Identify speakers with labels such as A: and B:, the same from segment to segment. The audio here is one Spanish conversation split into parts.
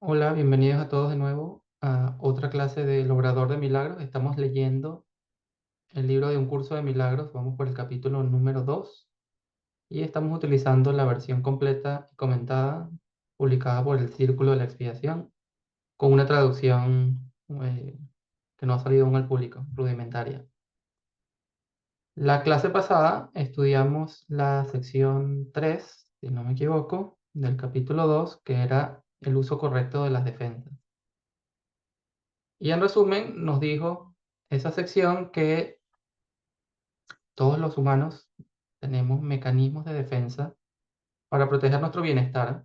A: Hola, bienvenidos a todos de nuevo a otra clase del Obrador de Milagros. Estamos leyendo el libro de Un Curso de Milagros. Vamos por el capítulo número 2 y estamos utilizando la versión completa y comentada publicada por el Círculo de la Expiación con una traducción que no ha salido aún al público, rudimentaria. La clase pasada estudiamos la sección 3, si no me equivoco, del capítulo 2, que era el uso correcto de las defensas. Y en resumen, nos dijo esa sección que todos los humanos tenemos mecanismos de defensa para proteger nuestro bienestar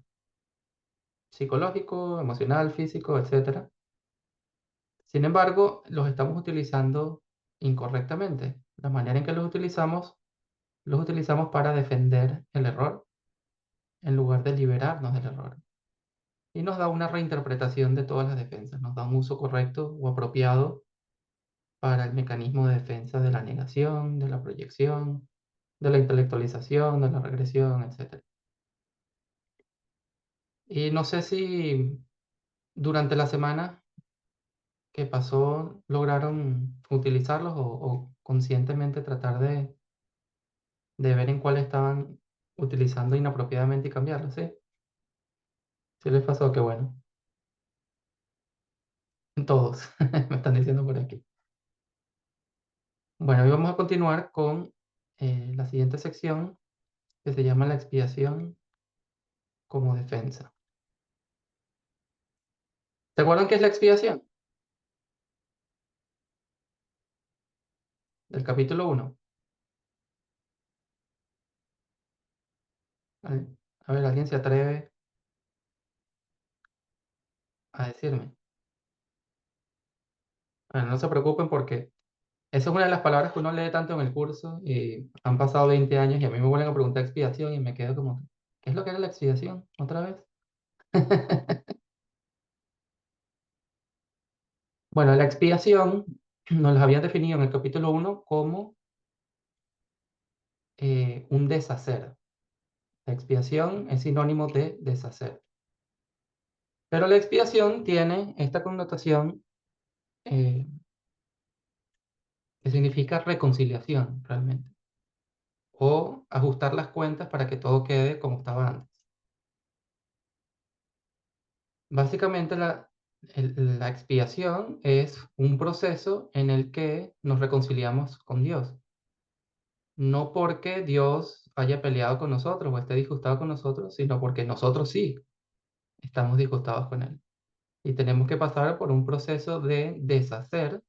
A: psicológico, emocional, físico, etcétera. Sin embargo, los estamos utilizando incorrectamente. La manera en que los utilizamos para defender el error en lugar de liberarnos del error. Y nos da una reinterpretación de todas las defensas, nos da un uso correcto o apropiado para el mecanismo de defensa de la negación, de la proyección, de la intelectualización, de la regresión, etcétera. Y no sé si durante la semana que pasó lograron utilizarlos o conscientemente tratar de ver en cuál estaban utilizando inapropiadamente y cambiarlos, ¿sí? Sí les pasó, qué bueno. Todos, me están diciendo por aquí. Bueno, hoy vamos a continuar con la siguiente sección que se llama la expiación como defensa. ¿Se acuerdan qué es la expiación? Del capítulo 1. A ver, ¿alguien se atreve a decirme? Bueno, no se preocupen porque esa es una de las palabras que uno lee tanto en el curso y han pasado 20 años y a mí me vuelven a preguntar expiación y me quedo como, ¿qué es lo que era la expiación? ¿Otra vez? Bueno, la expiación nos la habían definido en el capítulo 1 como un deshacer. La expiación es sinónimo de deshacer. Pero la expiación tiene esta connotación eh, que significa reconciliación realmente, o ajustar las cuentas para que todo quede como estaba antes. Básicamente la expiación es un proceso en el que nos reconciliamos con Dios. No porque Dios haya peleado con nosotros o esté disgustado con nosotros, sino porque nosotros sí estamos disgustados con Él. Y tenemos que pasar por un proceso de deshacer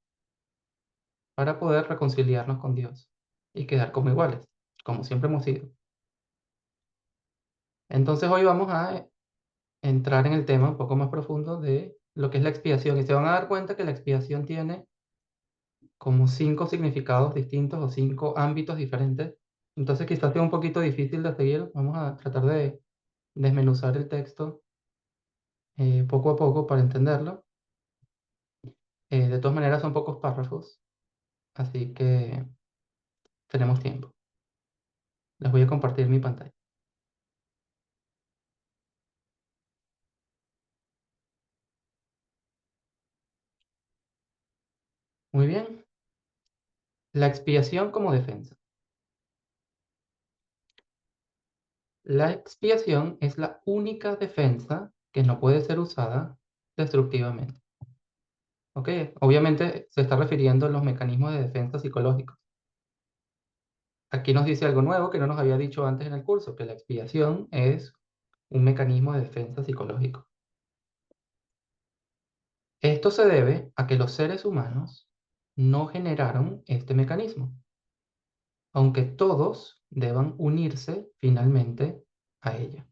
A: para poder reconciliarnos con Dios y quedar como iguales, como siempre hemos sido. Entonces hoy vamos a entrar en el tema un poco más profundo de lo que es la expiación. Y se van a dar cuenta que la expiación tiene como 5 significados distintos o 5 ámbitos diferentes. Entonces quizás sea un poquito difícil de seguir. Vamos a tratar de desmenuzar el texto poco a poco para entenderlo. De todas maneras son pocos párrafos, así que tenemos tiempo. Les voy a compartir mi pantalla. Muy bien. La expiación como defensa. La expiación es la única defensa que no puede ser usada destructivamente. ¿Ok? Obviamente se está refiriendo a los mecanismos de defensa psicológicos. Aquí nos dice algo nuevo que no nos había dicho antes en el curso, que la expiación es un mecanismo de defensa psicológico. Esto se debe a que los seres humanos no generaron este mecanismo, aunque todos deban unirse finalmente a ella.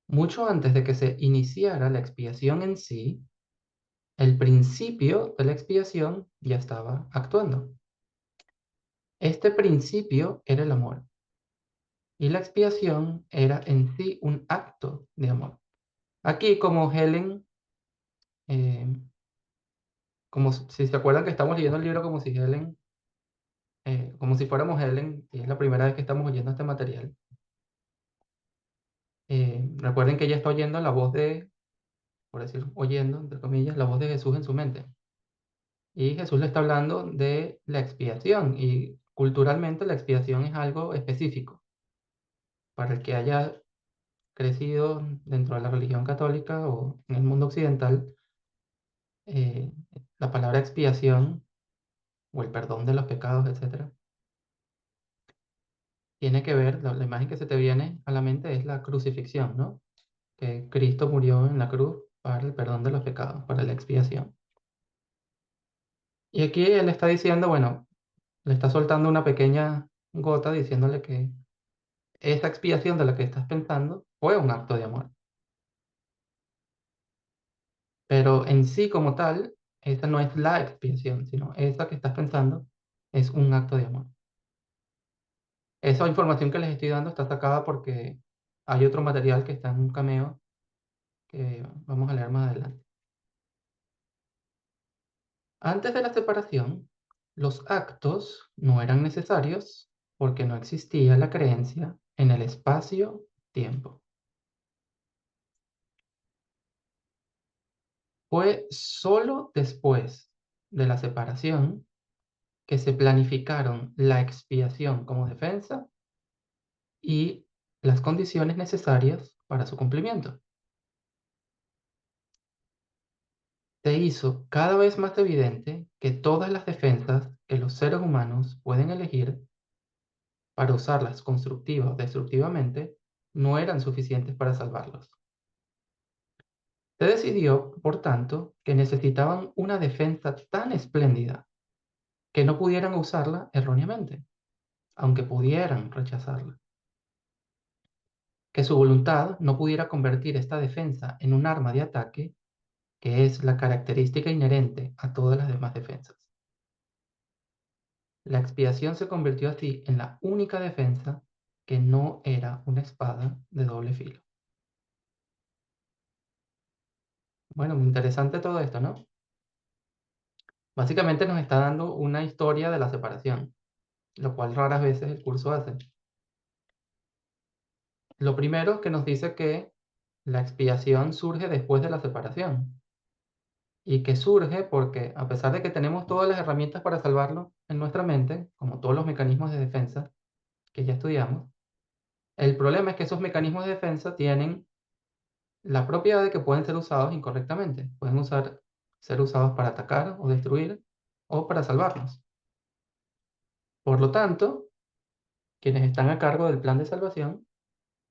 A: Mucho antes de que se iniciara la expiación en sí, el principio de la expiación ya estaba actuando. Este principio era el amor y la expiación era en sí un acto de amor. Aquí, como Helen, eh, si se acuerdan que estamos leyendo el libro como si Helen, como si fuéramos Helen, y es la primera vez que estamos oyendo este material. Recuerden que ella está oyendo la voz de, por decir, oyendo, entre comillas, la voz de Jesús en su mente. Y Jesús le está hablando de la expiación. Y culturalmente la expiación es algo específico. Para el que haya crecido dentro de la religión católica o en el mundo occidental, eh, la palabra expiación o el perdón de los pecados, etcétera, tiene que ver, la imagen que se te viene a la mente es la crucifixión, ¿no? Que Cristo murió en la cruz para el perdón de los pecados, para la expiación. Y aquí él está diciendo, bueno, le está soltando una pequeña gota diciéndole que esa expiación de la que estás pensando fue un acto de amor. Pero en sí como tal, esa no es la expiación, sino esa que estás pensando es un acto de amor. Esa información que les estoy dando está sacada porque hay otro material que está en un cameo que vamos a leer más adelante. Antes de la separación, los actos no eran necesarios porque no existía la creencia en el espacio-tiempo. Fue solo después de la separación que se planificaron la expiación como defensa y las condiciones necesarias para su cumplimiento. Se hizo cada vez más evidente que todas las defensas que los seres humanos pueden elegir para usarlas constructiva o destructivamente no eran suficientes para salvarlos. Se decidió, por tanto, que necesitaban una defensa tan espléndida que no pudieran usarla erróneamente, aunque pudieran rechazarla. Que su voluntad no pudiera convertir esta defensa en un arma de ataque, que es la característica inherente a todas las demás defensas. La expiación se convirtió así en la única defensa que no era una espada de doble filo. Bueno, muy interesante todo esto, ¿no? Básicamente nos está dando una historia de la separación, lo cual raras veces el curso hace. Lo primero que nos dice que la expiación surge después de la separación y que surge porque a pesar de que tenemos todas las herramientas para salvarlo en nuestra mente, como todos los mecanismos de defensa que ya estudiamos, el problema es que esos mecanismos de defensa tienen la propiedad de que pueden ser usados incorrectamente. Pueden ser usados para atacar o destruir o para salvarnos. Por lo tanto, quienes están a cargo del plan de salvación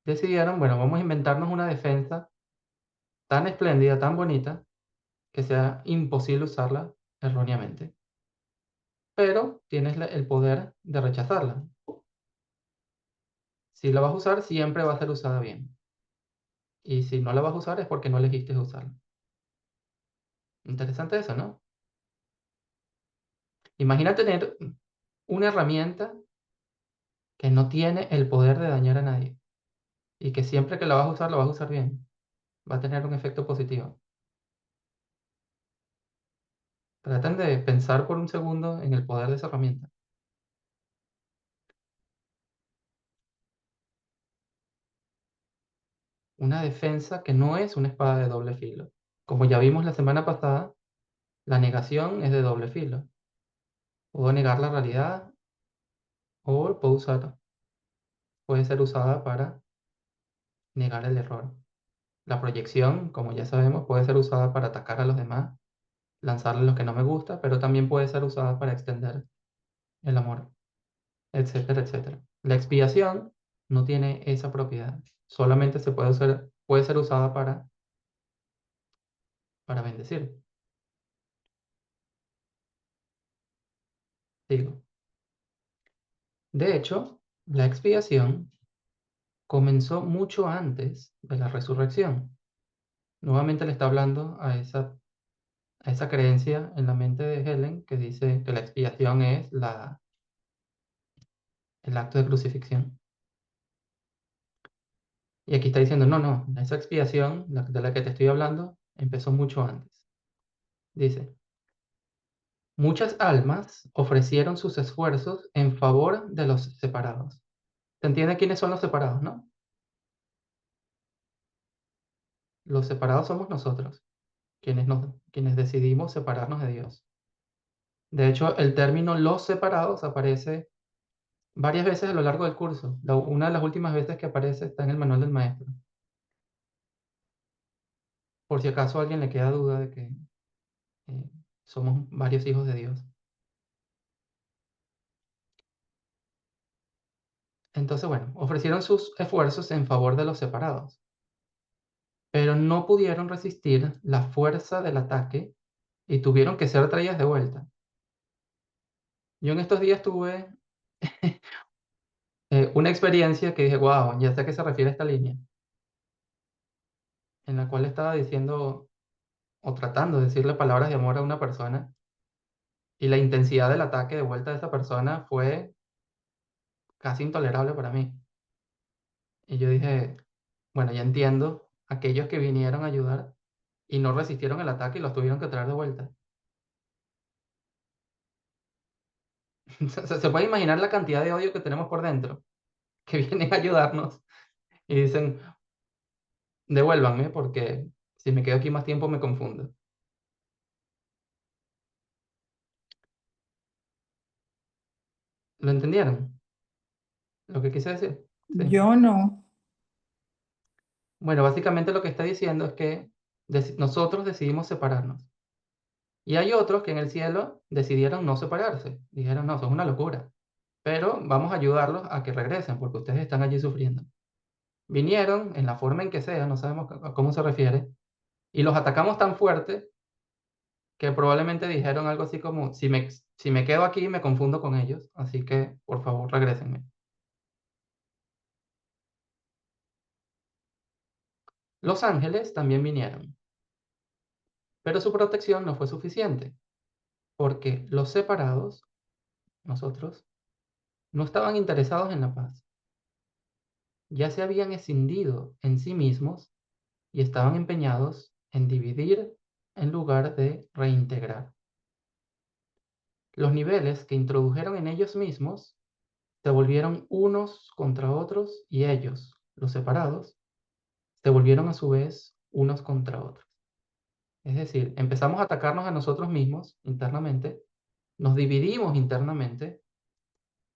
A: decidieron, bueno, vamos a inventarnos una defensa tan espléndida, tan bonita, que sea imposible usarla erróneamente. Pero tienes el poder de rechazarla. Si la vas a usar, siempre va a ser usada bien. Y si no la vas a usar es porque no elegiste usarla. Interesante eso, ¿no? Imagina tener una herramienta que no tiene el poder de dañar a nadie y que siempre que la vas a usar, la vas a usar bien. Va a tener un efecto positivo. Traten de pensar por un segundo en el poder de esa herramienta. Una defensa que no es una espada de doble filo. Como ya vimos la semana pasada, la negación es de doble filo. Puedo negar la realidad o puede ser usada para negar el error. La proyección, como ya sabemos, puede ser usada para atacar a los demás, lanzarles lo que no me gusta, pero también puede ser usada para extender el amor, etcétera, etcétera. La expiación no tiene esa propiedad. Solamente puede ser usada para bendecir. Digo. De hecho, la expiación comenzó mucho antes de la resurrección. Nuevamente le está hablando a esa creencia en la mente de Helen que dice que la expiación es el acto de crucifixión. Y aquí está diciendo, no, no, esa expiación de la que te estoy hablando empezó mucho antes. Dice, muchas almas ofrecieron sus esfuerzos en favor de los separados. ¿Se entiende quiénes son los separados, no? Los separados somos nosotros, quienes decidimos separarnos de Dios. De hecho, el término los separados aparece varias veces a lo largo del curso. Una de las últimas veces que aparece está en el manual del maestro. Por si acaso a alguien le queda duda de que eh, somos varios hijos de Dios. Entonces, bueno, ofrecieron sus esfuerzos en favor de los separados, pero no pudieron resistir la fuerza del ataque y tuvieron que ser traídas de vuelta. Yo en estos días tuve una experiencia que dije, wow, ya sé a qué se refiere esta línea, en la cual estaba diciendo o tratando de decirle palabras de amor a una persona y la intensidad del ataque de vuelta de esa persona fue casi intolerable para mí. Y yo dije, bueno, ya entiendo aquellos que vinieron a ayudar y no resistieron el ataque y los tuvieron que traer de vuelta. Se puede imaginar la cantidad de odio que tenemos por dentro, que vienen a ayudarnos y dicen, devuélvanme porque si me quedo aquí más tiempo me confundo. ¿Lo entendieron? Lo que quise decir. Sí.
B: Yo no.
A: Bueno, básicamente lo que está diciendo es que nosotros decidimos separarnos. Y hay otros que en el cielo decidieron no separarse. Dijeron, no, eso es una locura. Pero vamos a ayudarlos a que regresen porque ustedes están allí sufriendo. Vinieron en la forma en que sea, no sabemos a cómo se refiere, y los atacamos tan fuerte que probablemente dijeron algo así como, si me quedo aquí me confundo con ellos, así que por favor regrésenme. Los ángeles también vinieron, pero su protección no fue suficiente, porque los separados, nosotros, no estaban interesados en la paz. Ya se habían escindido en sí mismos y estaban empeñados en dividir en lugar de reintegrar. Los niveles que introdujeron en ellos mismos se volvieron unos contra otros y ellos, los separados, se volvieron a su vez unos contra otros. Es decir, empezamos a atacarnos a nosotros mismos internamente, nos dividimos internamente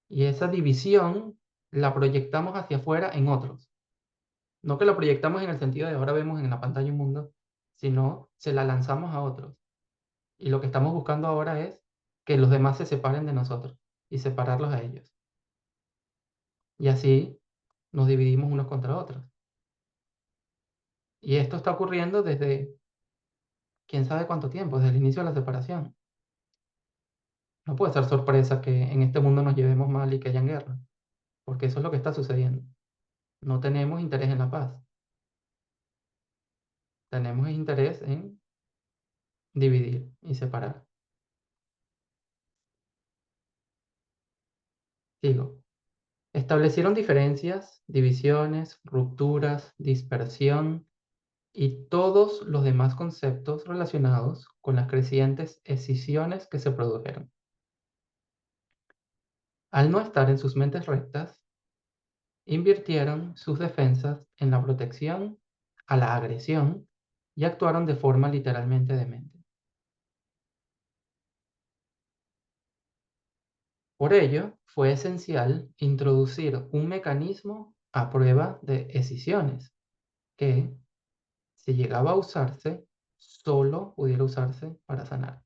A: y esa división la proyectamos hacia afuera en otros. No que la proyectamos en el sentido de ahora vemos en la pantalla un mundo, sino se la lanzamos a otros. Y lo que estamos buscando ahora es que los demás se separen de nosotros y separarlos a ellos. Y así nos dividimos unos contra otros. Y esto está ocurriendo desde quién sabe cuánto tiempo, desde el inicio de la separación. No puede ser sorpresa que en este mundo nos llevemos mal y que hayan guerra, porque eso es lo que está sucediendo. No tenemos interés en la paz, tenemos interés en dividir y separar. Digo, establecieron diferencias, divisiones, rupturas, dispersión y todos los demás conceptos relacionados con las crecientes escisiones que se produjeron. Al no estar en sus mentes rectas, invirtieron sus defensas en la protección a la agresión y actuaron de forma literalmente demente. Por ello, fue esencial introducir un mecanismo a prueba de escisiones que, si llegaba a usarse, solo pudiera usarse para sanar.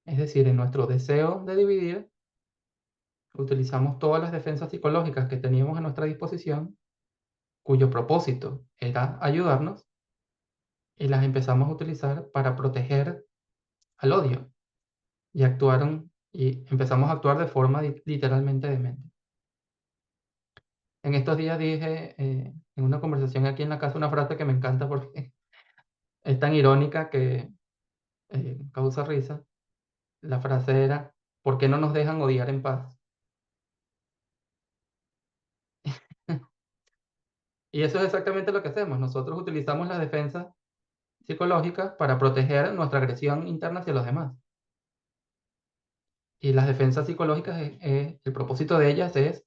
A: Es decir, en nuestro deseo de dividir, utilizamos todas las defensas psicológicas que teníamos a nuestra disposición, cuyo propósito era ayudarnos, y las empezamos a utilizar para proteger al odio. Y empezamos a actuar de forma literalmente demente. En estos días dije en una conversación aquí en la casa una frase que me encanta porque es tan irónica que causa risa. La frase era, ¿por qué no nos dejan odiar en paz? Y eso es exactamente lo que hacemos. Nosotros utilizamos las defensas psicológicas para proteger nuestra agresión interna hacia los demás. Y las defensas psicológicas, el propósito de ellas es,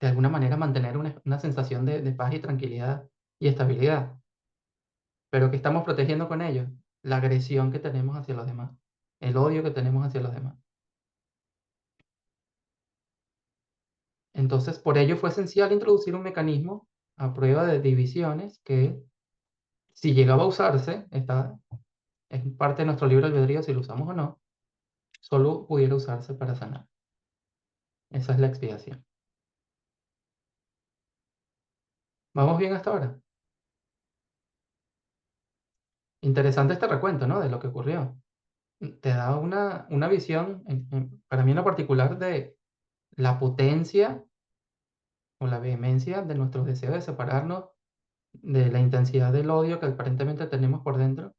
A: de alguna manera, mantener una sensación de paz y tranquilidad y estabilidad. Pero ¿qué estamos protegiendo con ellos? La agresión que tenemos hacia los demás, el odio que tenemos hacia los demás. Entonces, por ello fue esencial introducir un mecanismo a prueba de divisiones que, si llegaba a usarse, es parte de nuestro libre albedrío si lo usamos o no, solo pudiera usarse para sanar. Esa es la expiación. ¿Vamos bien hasta ahora? Interesante este recuento, ¿no? De lo que ocurrió. Te da una visión, para mí en lo particular, de la potencia o la vehemencia de nuestros deseos de separarnos, de la intensidad del odio que aparentemente tenemos por dentro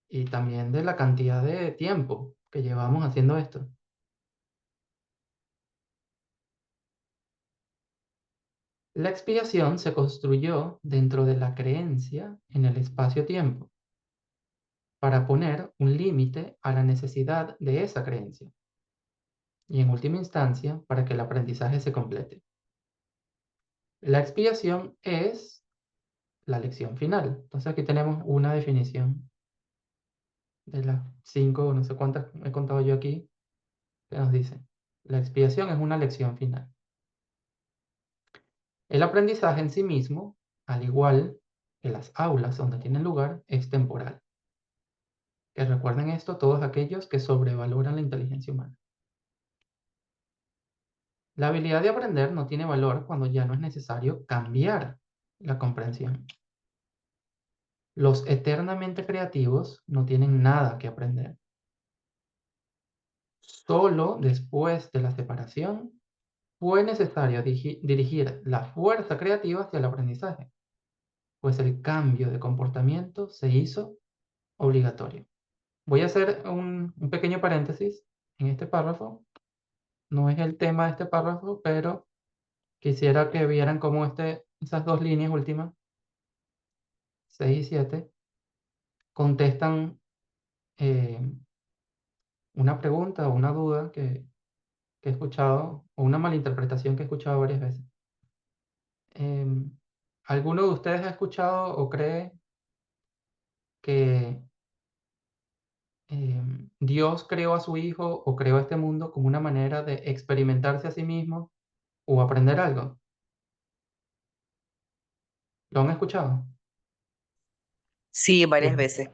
A: y también de la cantidad de tiempo que llevamos haciendo esto. La expiación se construyó dentro de la creencia en el espacio-tiempo para poner un límite a la necesidad de esa creencia y, en última instancia, para que el aprendizaje se complete. La expiación es la lección final. Entonces aquí tenemos una definición de las 5 o no sé cuántas he contado yo aquí, que nos dice: la expiación es una lección final. El aprendizaje en sí mismo, al igual que las aulas donde tienen lugar, es temporal. Que recuerden esto todos aquellos que sobrevaloran la inteligencia humana. La habilidad de aprender no tiene valor cuando ya no es necesario cambiar la comprensión. Los eternamente creativos no tienen nada que aprender. Solo después de la separación fue necesario dirigir la fuerza creativa hacia el aprendizaje, pues el cambio de comportamiento se hizo obligatorio. Voy a hacer un pequeño paréntesis en este párrafo. No es el tema de este párrafo, pero quisiera que vieran cómo esas dos líneas últimas, 6 y 7, contestan eh, una pregunta o una duda que he escuchado, o una malinterpretación que he escuchado varias veces. Em, ¿Alguno de ustedes ha escuchado o cree que Dios creó a su hijo o creó este mundo como una manera de experimentarse a sí mismo o aprender algo? ¿Lo han escuchado?
B: Sí, varias
A: Bien,
B: veces.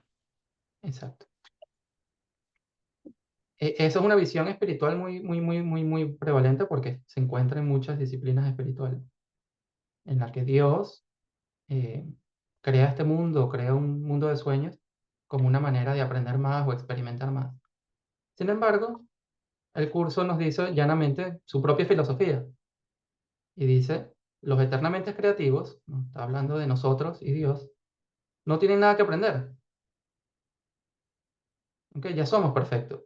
A: exacto. Esa es una visión espiritual muy, muy, muy, muy, muy prevalente porque se encuentra en muchas disciplinas espirituales, en la que Dios eh, crea este mundo, crea un mundo de sueños como una manera de aprender más o experimentar más. Sin embargo, el curso nos dice llanamente su propia filosofía y dice: los eternamente creativos, ¿no? Está hablando de nosotros y Dios, no tienen nada que aprender, ¿ok? Ya somos perfectos.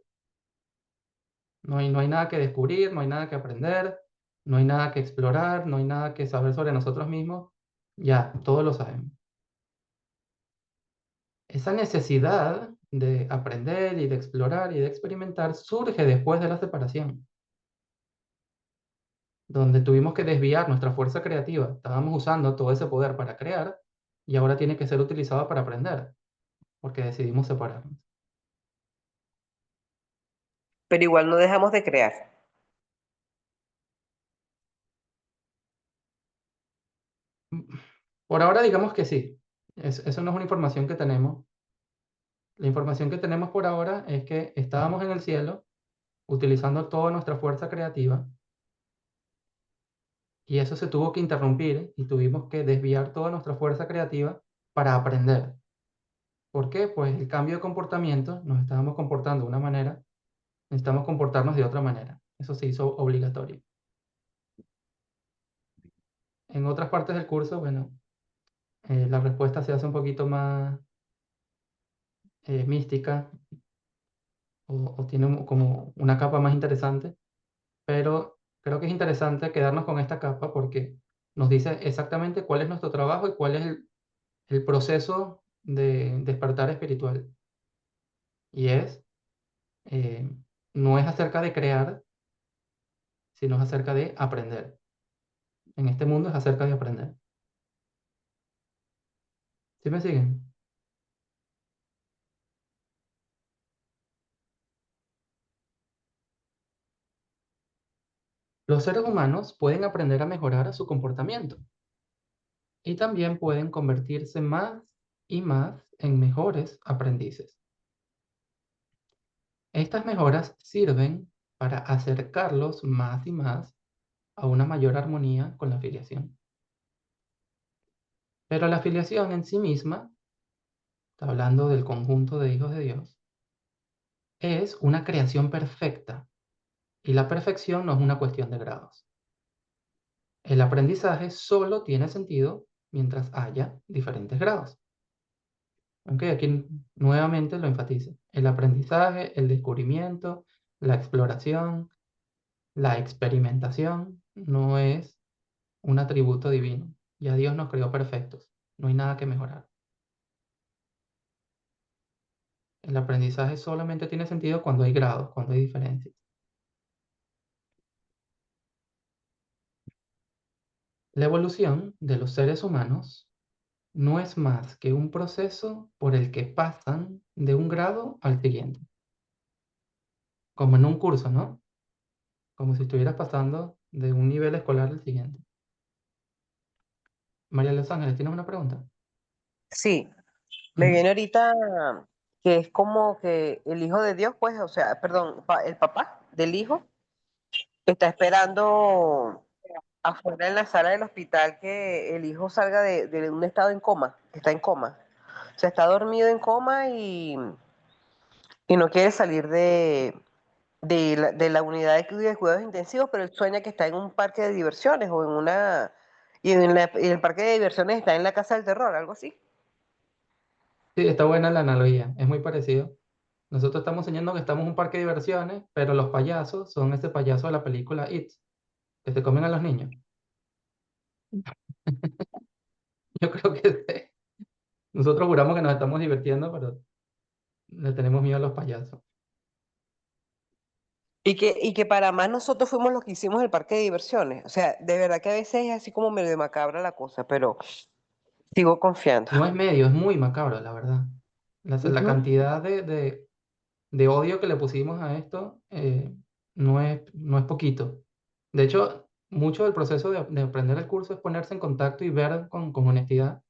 A: No hay nada que descubrir, no hay nada que aprender, no hay nada que explorar, no hay nada que saber sobre nosotros mismos. Ya, todo lo sabemos. Esa necesidad de aprender y de explorar y de experimentar surge después de la separación, donde tuvimos que desviar nuestra fuerza creativa. Estábamos usando todo ese poder para crear y ahora tiene que ser utilizado para aprender, porque decidimos separarnos.
B: Pero igual no dejamos de crear.
A: Por ahora digamos que sí. Eso no es una información que tenemos. La información que tenemos por ahora es que estábamos en el cielo utilizando toda nuestra fuerza creativa y eso se tuvo que interrumpir y tuvimos que desviar toda nuestra fuerza creativa para aprender. ¿Por qué? Pues el cambio de comportamiento, nos estábamos comportando de una manera, necesitamos comportarnos de otra manera. Eso se hizo obligatorio. En otras partes del curso, bueno, la respuesta se hace un poquito más mística o tiene como una capa más interesante, pero creo que es interesante quedarnos con esta capa porque nos dice exactamente cuál es nuestro trabajo y cuál es el proceso de despertar espiritual. Y eh, no es acerca de crear, sino es acerca de aprender. En este mundo es acerca de aprender. ¿Sí me siguen? Los seres humanos pueden aprender a mejorar su comportamiento y también pueden convertirse más y más en mejores aprendices. Estas mejoras sirven para acercarlos más y más a una mayor armonía con la filiación. Pero la filiación en sí misma, está hablando del conjunto de hijos de Dios, es una creación perfecta y la perfección no es una cuestión de grados. El aprendizaje solo tiene sentido mientras haya diferentes grados. Aunque aquí nuevamente lo enfatizo. El aprendizaje, el descubrimiento, la exploración, la experimentación no es un atributo divino. Ya Dios nos creó perfectos. No hay nada que mejorar. El aprendizaje solamente tiene sentido cuando hay grados, cuando hay diferencias. La evolución de los seres humanos no es más que un proceso por el que pasan de un grado al siguiente. Como en un curso, ¿no? Como si estuvieras pasando de un nivel escolar al siguiente. María Los Ángeles, ¿tienes una pregunta?
B: Sí, me
A: Ujú.
B: viene ahorita que es como que el hijo de Dios, pues, o sea, perdón, el papá del hijo está esperando afuera en la sala del hospital que el hijo salga de un estado en coma, que está en coma. O sea, está dormido en coma y no quiere salir de la unidad de cuidados intensivos, pero él sueña que está en un parque de diversiones o en una... y el parque de diversiones está en la casa del terror, algo así.
A: Sí, está buena la analogía, es muy parecido. Nosotros estamos soñando que estamos en un parque de diversiones, pero los payasos son ese payaso de la película It, que se comen a los niños. Yo creo que sí. Nosotros juramos que nos estamos divirtiendo, pero le tenemos miedo a los payasos.
B: Y que para más nosotros fuimos los que hicimos el parque de diversiones. O sea, de verdad que a veces es así como medio macabra la cosa, pero sigo confiando.
A: No es medio, es muy macabro, la verdad. La
B: Ujú.
A: cantidad de odio que le pusimos a esto no es poquito. De hecho, mucho del proceso de aprender el curso es ponerse en contacto y ver con honestidad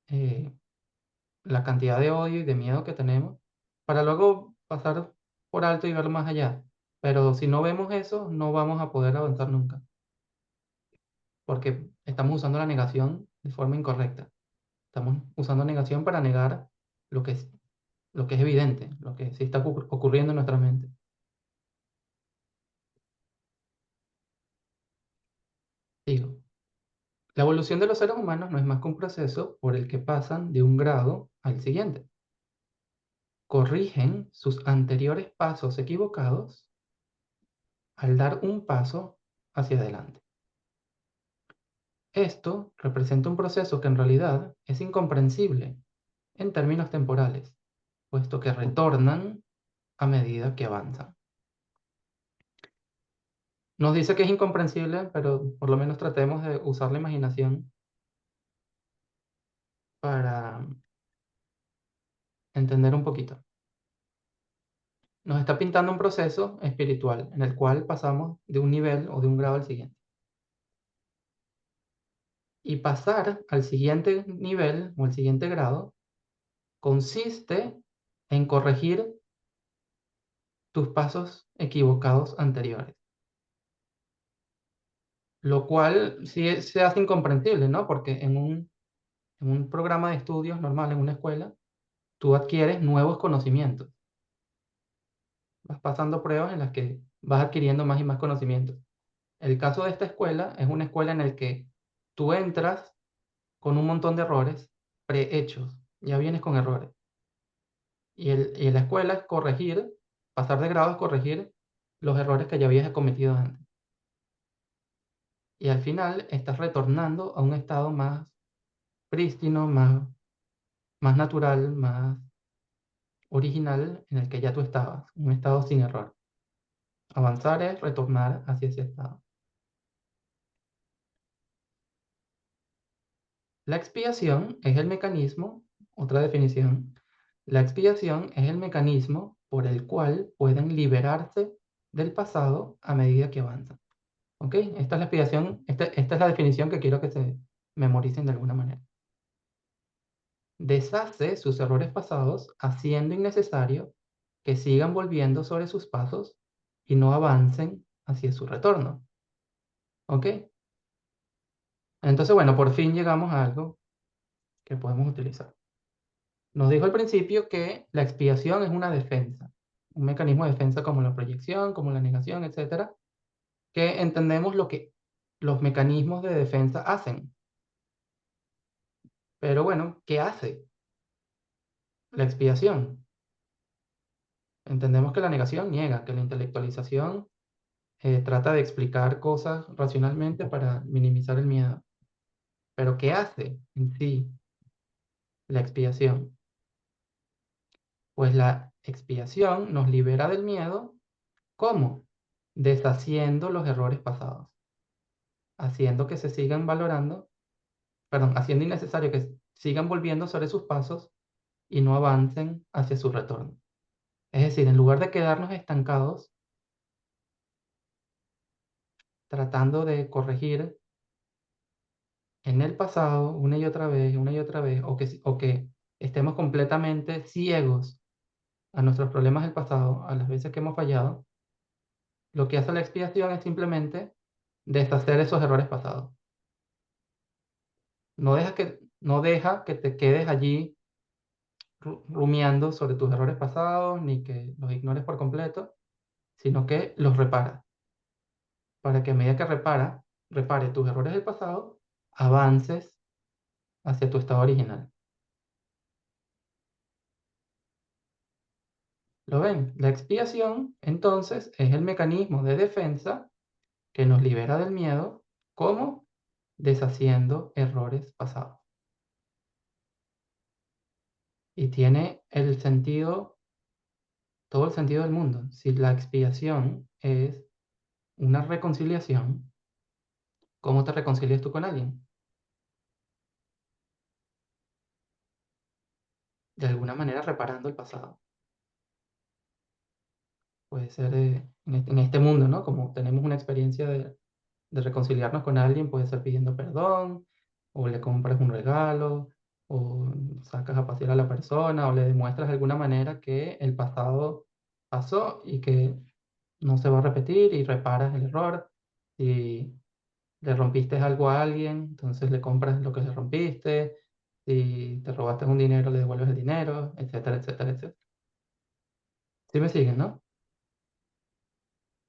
A: eh, la cantidad de odio y de miedo que tenemos para luego pasar por alto y ver más allá. Pero si no vemos eso, no vamos a poder avanzar nunca, porque estamos usando la negación de forma incorrecta. Estamos usando negación para negar lo que es evidente, lo que sí está ocurriendo en nuestra mente. Digo, la evolución de los seres humanos no es más que un proceso por el que pasan de un grado al siguiente. Corrigen sus anteriores pasos equivocados al dar un paso hacia adelante. Esto representa un proceso que en realidad es incomprensible en términos temporales, puesto que retornan a medida que avanzan. Nos dice que es incomprensible, pero por lo menos tratemos de usar la imaginación para entender un poquito. Nos está pintando un proceso espiritual en el cual pasamos de un nivel o de un grado al siguiente. Y pasar al siguiente nivel o al siguiente grado consiste en corregir tus pasos equivocados anteriores. Lo cual sí se hace incomprensible, ¿no? Porque en un programa de estudios normal, en una escuela, tú adquieres nuevos conocimientos. Vas pasando pruebas en las que vas adquiriendo más y más conocimientos. El caso de esta escuela es una escuela en la que tú entras con un montón de errores prehechos. Ya vienes con errores. Y la escuela es corregir, pasar de grado es corregir los errores que ya habías cometido antes. Y al final estás retornando a un estado más prístino, más natural, más original en el que ya tú estabas, un estado sin error. Avanzar es retornar hacia ese estado. La expiación es el mecanismo, otra definición, la expiación es el mecanismo por el cual pueden liberarse del pasado a medida que avanzan. ¿Ok? Esta es la explicación, esta es la definición que quiero que se memoricen de alguna manera. Deshace sus errores pasados, haciendo innecesario que sigan volviendo sobre sus pasos y no avancen hacia su retorno. ¿Ok? Entonces, bueno, por fin llegamos a algo que podemos utilizar. Nos dijo al principio que la expiación es una defensa, un mecanismo de defensa como la proyección, como la negación, etcétera, que entendemos lo que los mecanismos de defensa hacen. Pero bueno, ¿qué hace la expiación? Entendemos que la negación niega, que la intelectualización trata de explicar cosas racionalmente para minimizar el miedo. Pero ¿qué hace en sí la expiación? Pues la expiación nos libera del miedo. ¿Cómo? Deshaciendo los errores pasados, haciendo que se sigan valorando, perdón, haciendo innecesario que sigan volviendo sobre sus pasos y no avancen hacia su retorno. Es decir, en lugar de quedarnos estancados tratando de corregir en el pasado una y otra vez, o que estemos completamente ciegos a nuestros problemas del pasado, a las veces que hemos fallado, lo que hace la expiación es simplemente deshacer esos errores pasados. No deja que te quedes allí rumiando sobre tus errores pasados, ni que los ignores por completo, sino que los repara, para que a medida que repare tus errores del pasado, avances hacia tu estado original. ¿Lo ven? La expiación, entonces, es el mecanismo de defensa que nos libera del miedo, como deshaciendo errores pasados. Y tiene el sentido, todo el sentido del mundo. Si la expiación es una reconciliación, ¿cómo te reconcilias tú con alguien? De alguna manera reparando el pasado. Puede ser en este mundo, ¿no? Como tenemos una experiencia de reconciliarnos con alguien, puede ser pidiendo perdón, o le compras un regalo, o sacas a pasear a la persona, o le demuestras de alguna manera que el pasado pasó y que no se va a repetir y reparas el error. Si le rompiste algo a alguien, entonces le compras lo que le rompiste. Si te robaste un dinero, le devuelves el dinero, etcétera, etcétera, etcétera. ¿Sí me siguen, no?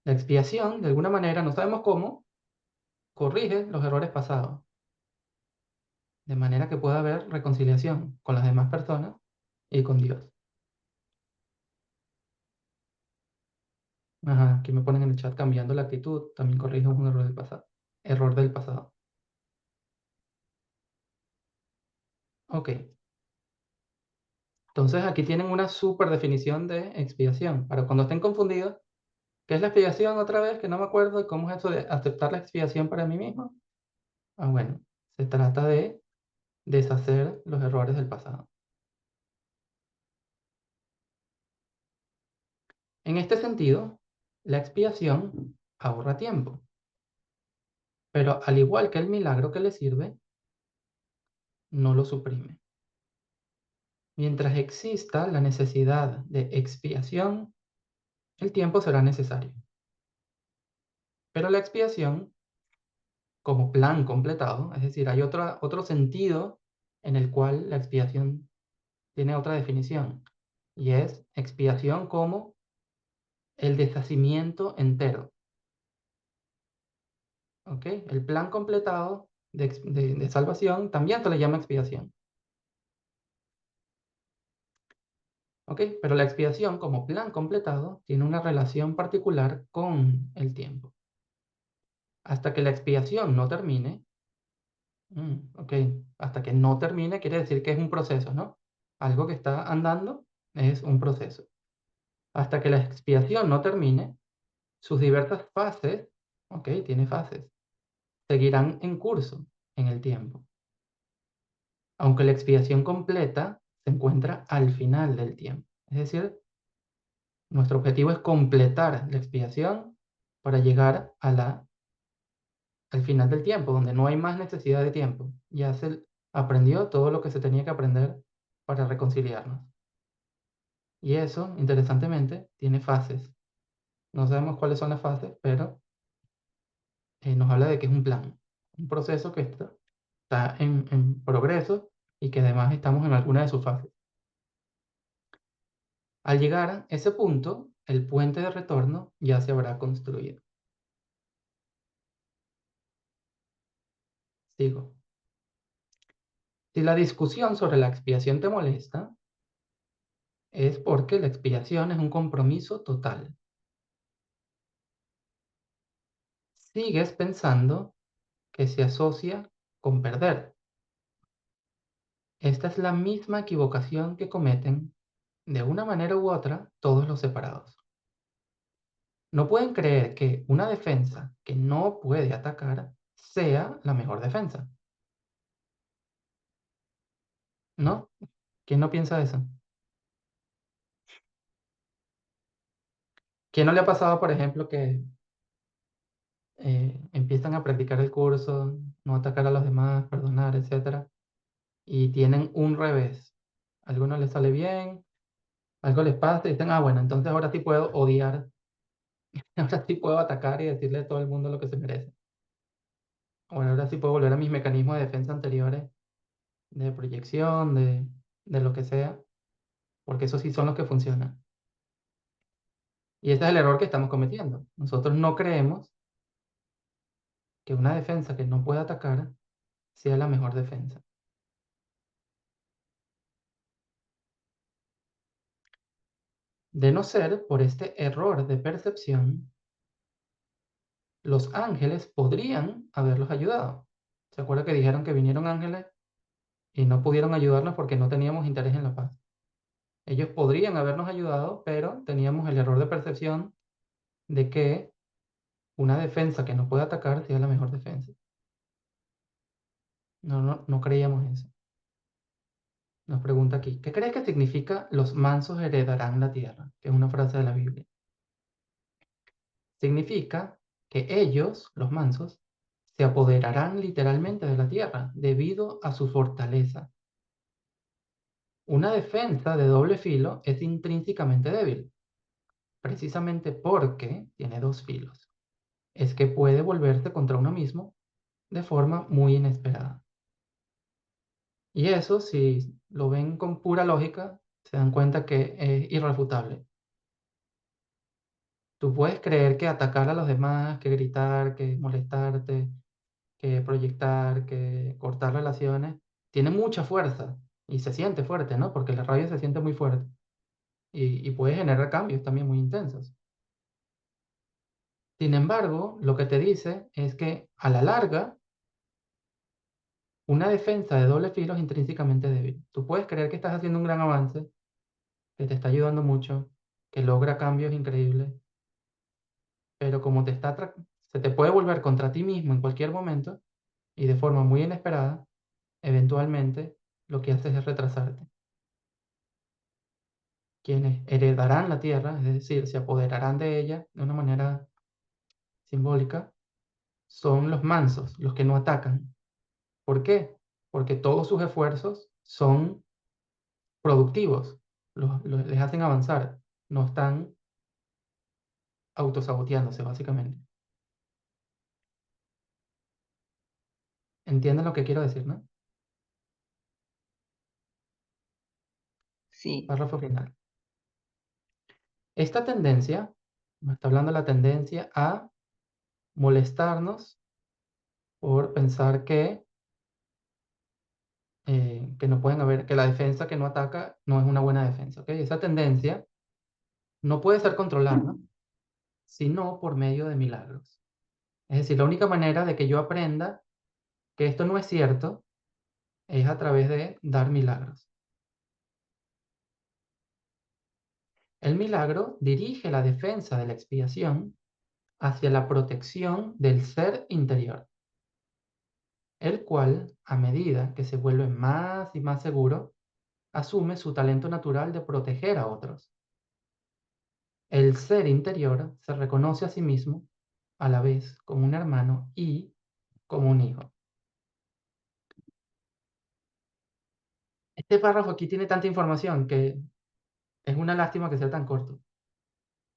A: La expiación, de alguna manera, no sabemos cómo, corrige los errores pasados, de manera que pueda haber reconciliación con las demás personas y con Dios. Ajá, aquí me ponen en el chat cambiando la actitud, también corrige un error del pasado. Error del pasado. Ok, entonces aquí tienen una súper definición de expiación. Para cuando estén confundidos, ¿qué es la expiación otra vez? Que no me acuerdo. ¿Y cómo es eso de aceptar la expiación para mí mismo? Ah, bueno, se trata de deshacer los errores del pasado. En este sentido, la expiación ahorra tiempo, pero al igual que el milagro que le sirve, no lo suprime. Mientras exista la necesidad de expiación, el tiempo será necesario. Pero la expiación, como plan completado, es decir, hay otro sentido en el cual la expiación tiene otra definición, y es expiación como el deshacimiento entero. ¿Ok? El plan completado de salvación también se le llama expiación. ¿Ok? Pero la expiación como plan completado tiene una relación particular con el tiempo. Hasta que la expiación no termine, ok, hasta que no termine quiere decir que es un proceso, ¿no? Algo que está andando es un proceso. Hasta que la expiación no termine, sus diversas fases, ok, tiene fases, seguirán en curso en el tiempo. Aunque la expiación completa se encuentra al final del tiempo. Es decir, nuestro objetivo es completar la expiación para llegar a la al final del tiempo, donde no hay más necesidad de tiempo. Ya se aprendió todo lo que se tenía que aprender para reconciliarnos. Y eso, interesantemente, tiene fases. No sabemos cuáles son las fases, pero nos habla de que es un plan, un proceso que está en progreso y que además estamos en alguna de sus fases. Al llegar a ese punto, el puente de retorno ya se habrá construido. Sigo. Si la discusión sobre la expiación te molesta, es porque la expiación es un compromiso total. Sigues pensando que se asocia con perder. Esta es la misma equivocación que cometen, de una manera u otra, todos los separados. No pueden creer que una defensa que no puede atacar sea la mejor defensa, ¿no? ¿Quién no piensa eso? ¿Quién no le ha pasado, por ejemplo, que empiezan a practicar el curso, no atacar a los demás, perdonar, etcétera, y tienen un revés? A algunos les sale bien, algo les pasa y dicen, ah, bueno, entonces ahora sí puedo odiar, ahora sí puedo atacar y decirle a todo el mundo lo que se merece. Bueno, ahora sí puedo volver a mis mecanismos de defensa anteriores, de proyección, de lo que sea, porque esos sí son los que funcionan. Y ese es el error que estamos cometiendo. Nosotros no creemos que una defensa que no puede atacar sea la mejor defensa. De no ser por este error de percepción, los ángeles podrían haberlos ayudado. ¿Se acuerda que dijeron que vinieron ángeles y no pudieron ayudarnos porque no teníamos interés en la paz? Ellos podrían habernos ayudado, pero teníamos el error de percepción de que una defensa que no puede atacar sea la mejor defensa. No creíamos eso. Nos pregunta aquí, ¿qué crees que significa los mansos heredarán la tierra? Que es una frase de la Biblia. Significa que ellos, los mansos, se apoderarán literalmente de la tierra debido a su fortaleza. Una defensa de doble filo es intrínsecamente débil, precisamente porque tiene dos filos. Es que puede volverse contra uno mismo de forma muy inesperada. Y eso, si lo ven con pura lógica, se dan cuenta que es irrefutable. Tú puedes creer que atacar a los demás, que gritar, que molestarte, que proyectar, que cortar relaciones, tiene mucha fuerza y se siente fuerte, ¿no? Porque la rabia se siente muy fuerte y puede generar cambios también muy intensos. Sin embargo, lo que te dice es que a la larga, una defensa de doble filo es intrínsecamente débil. Tú puedes creer que estás haciendo un gran avance, que te está ayudando mucho, que logra cambios increíbles, pero como se te puede volver contra ti mismo en cualquier momento y de forma muy inesperada, eventualmente lo que haces es retrasarte. Quienes heredarán la tierra, es decir, se apoderarán de ella de una manera simbólica, son los mansos, los que no atacan. ¿Por qué? Porque todos sus esfuerzos son productivos, les hacen avanzar, no están autosaboteándose, básicamente. ¿Entienden lo que quiero decir, no?
B: Sí,
A: Párrafo final. Esta tendencia, me está hablando de la tendencia a molestarnos por pensar que no pueden haber, que la defensa que no ataca no es una buena defensa, ¿ok? Esa tendencia no puede ser controlada, sino por medio de milagros. Es decir, la única manera de que yo aprenda que esto no es cierto es a través de dar milagros. El milagro dirige la defensa de la expiación hacia la protección del ser interior, el cual, a medida que se vuelve más y más seguro, asume su talento natural de proteger a otros. El ser interior se reconoce a sí mismo a la vez como un hermano y como un hijo. Este párrafo aquí tiene tanta información que es una lástima que sea tan corto,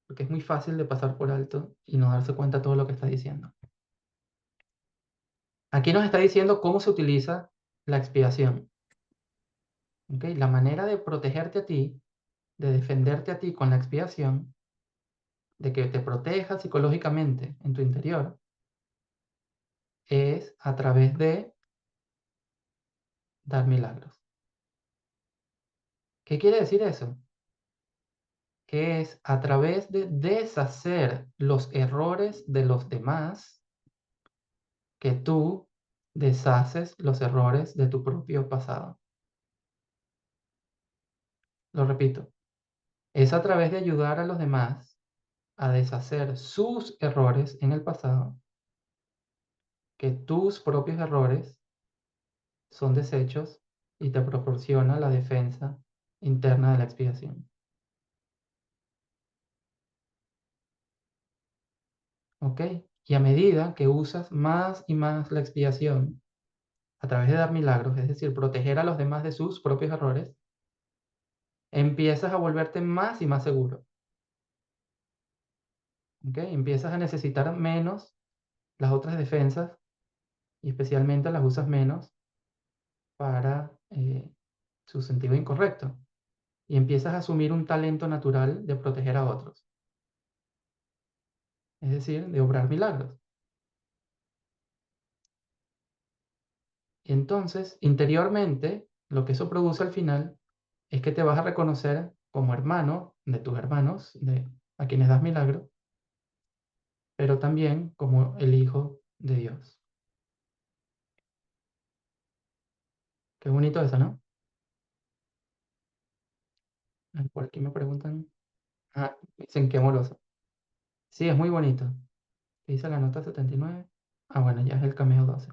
A: porque es muy fácil de pasar por alto y no darse cuenta de todo lo que está diciendo. Aquí nos está diciendo cómo se utiliza la expiación. ¿Ok? La manera de protegerte a ti, de defenderte a ti con la expiación, de que te proteja psicológicamente en tu interior, es a través de dar milagros. ¿Qué quiere decir eso? Que es a través de deshacer los errores de los demás que tú deshaces los errores de tu propio pasado. Lo repito, es a través de ayudar a los demás a deshacer sus errores en el pasado que tus propios errores son deshechos y te proporciona la defensa interna de la expiación. ¿Ok? Y a medida que usas más y más la expiación a través de dar milagros, es decir, proteger a los demás de sus propios errores, empiezas a volverte más y más seguro. ¿Ok? Empiezas a necesitar menos las otras defensas y especialmente las usas menos para su sentido incorrecto. Y empiezas a asumir un talento natural de proteger a otros, es decir, de obrar milagros. Y entonces, interiormente, lo que eso produce al final es que te vas a reconocer como hermano de tus hermanos, de a quienes das milagro, pero también como el Hijo de Dios. Qué bonito eso, ¿no? Por aquí me preguntan. Ah, dicen qué amoroso. Sí, es muy bonito. ¿Qué dice la nota 79? Ah, bueno, ya es el cameo 12.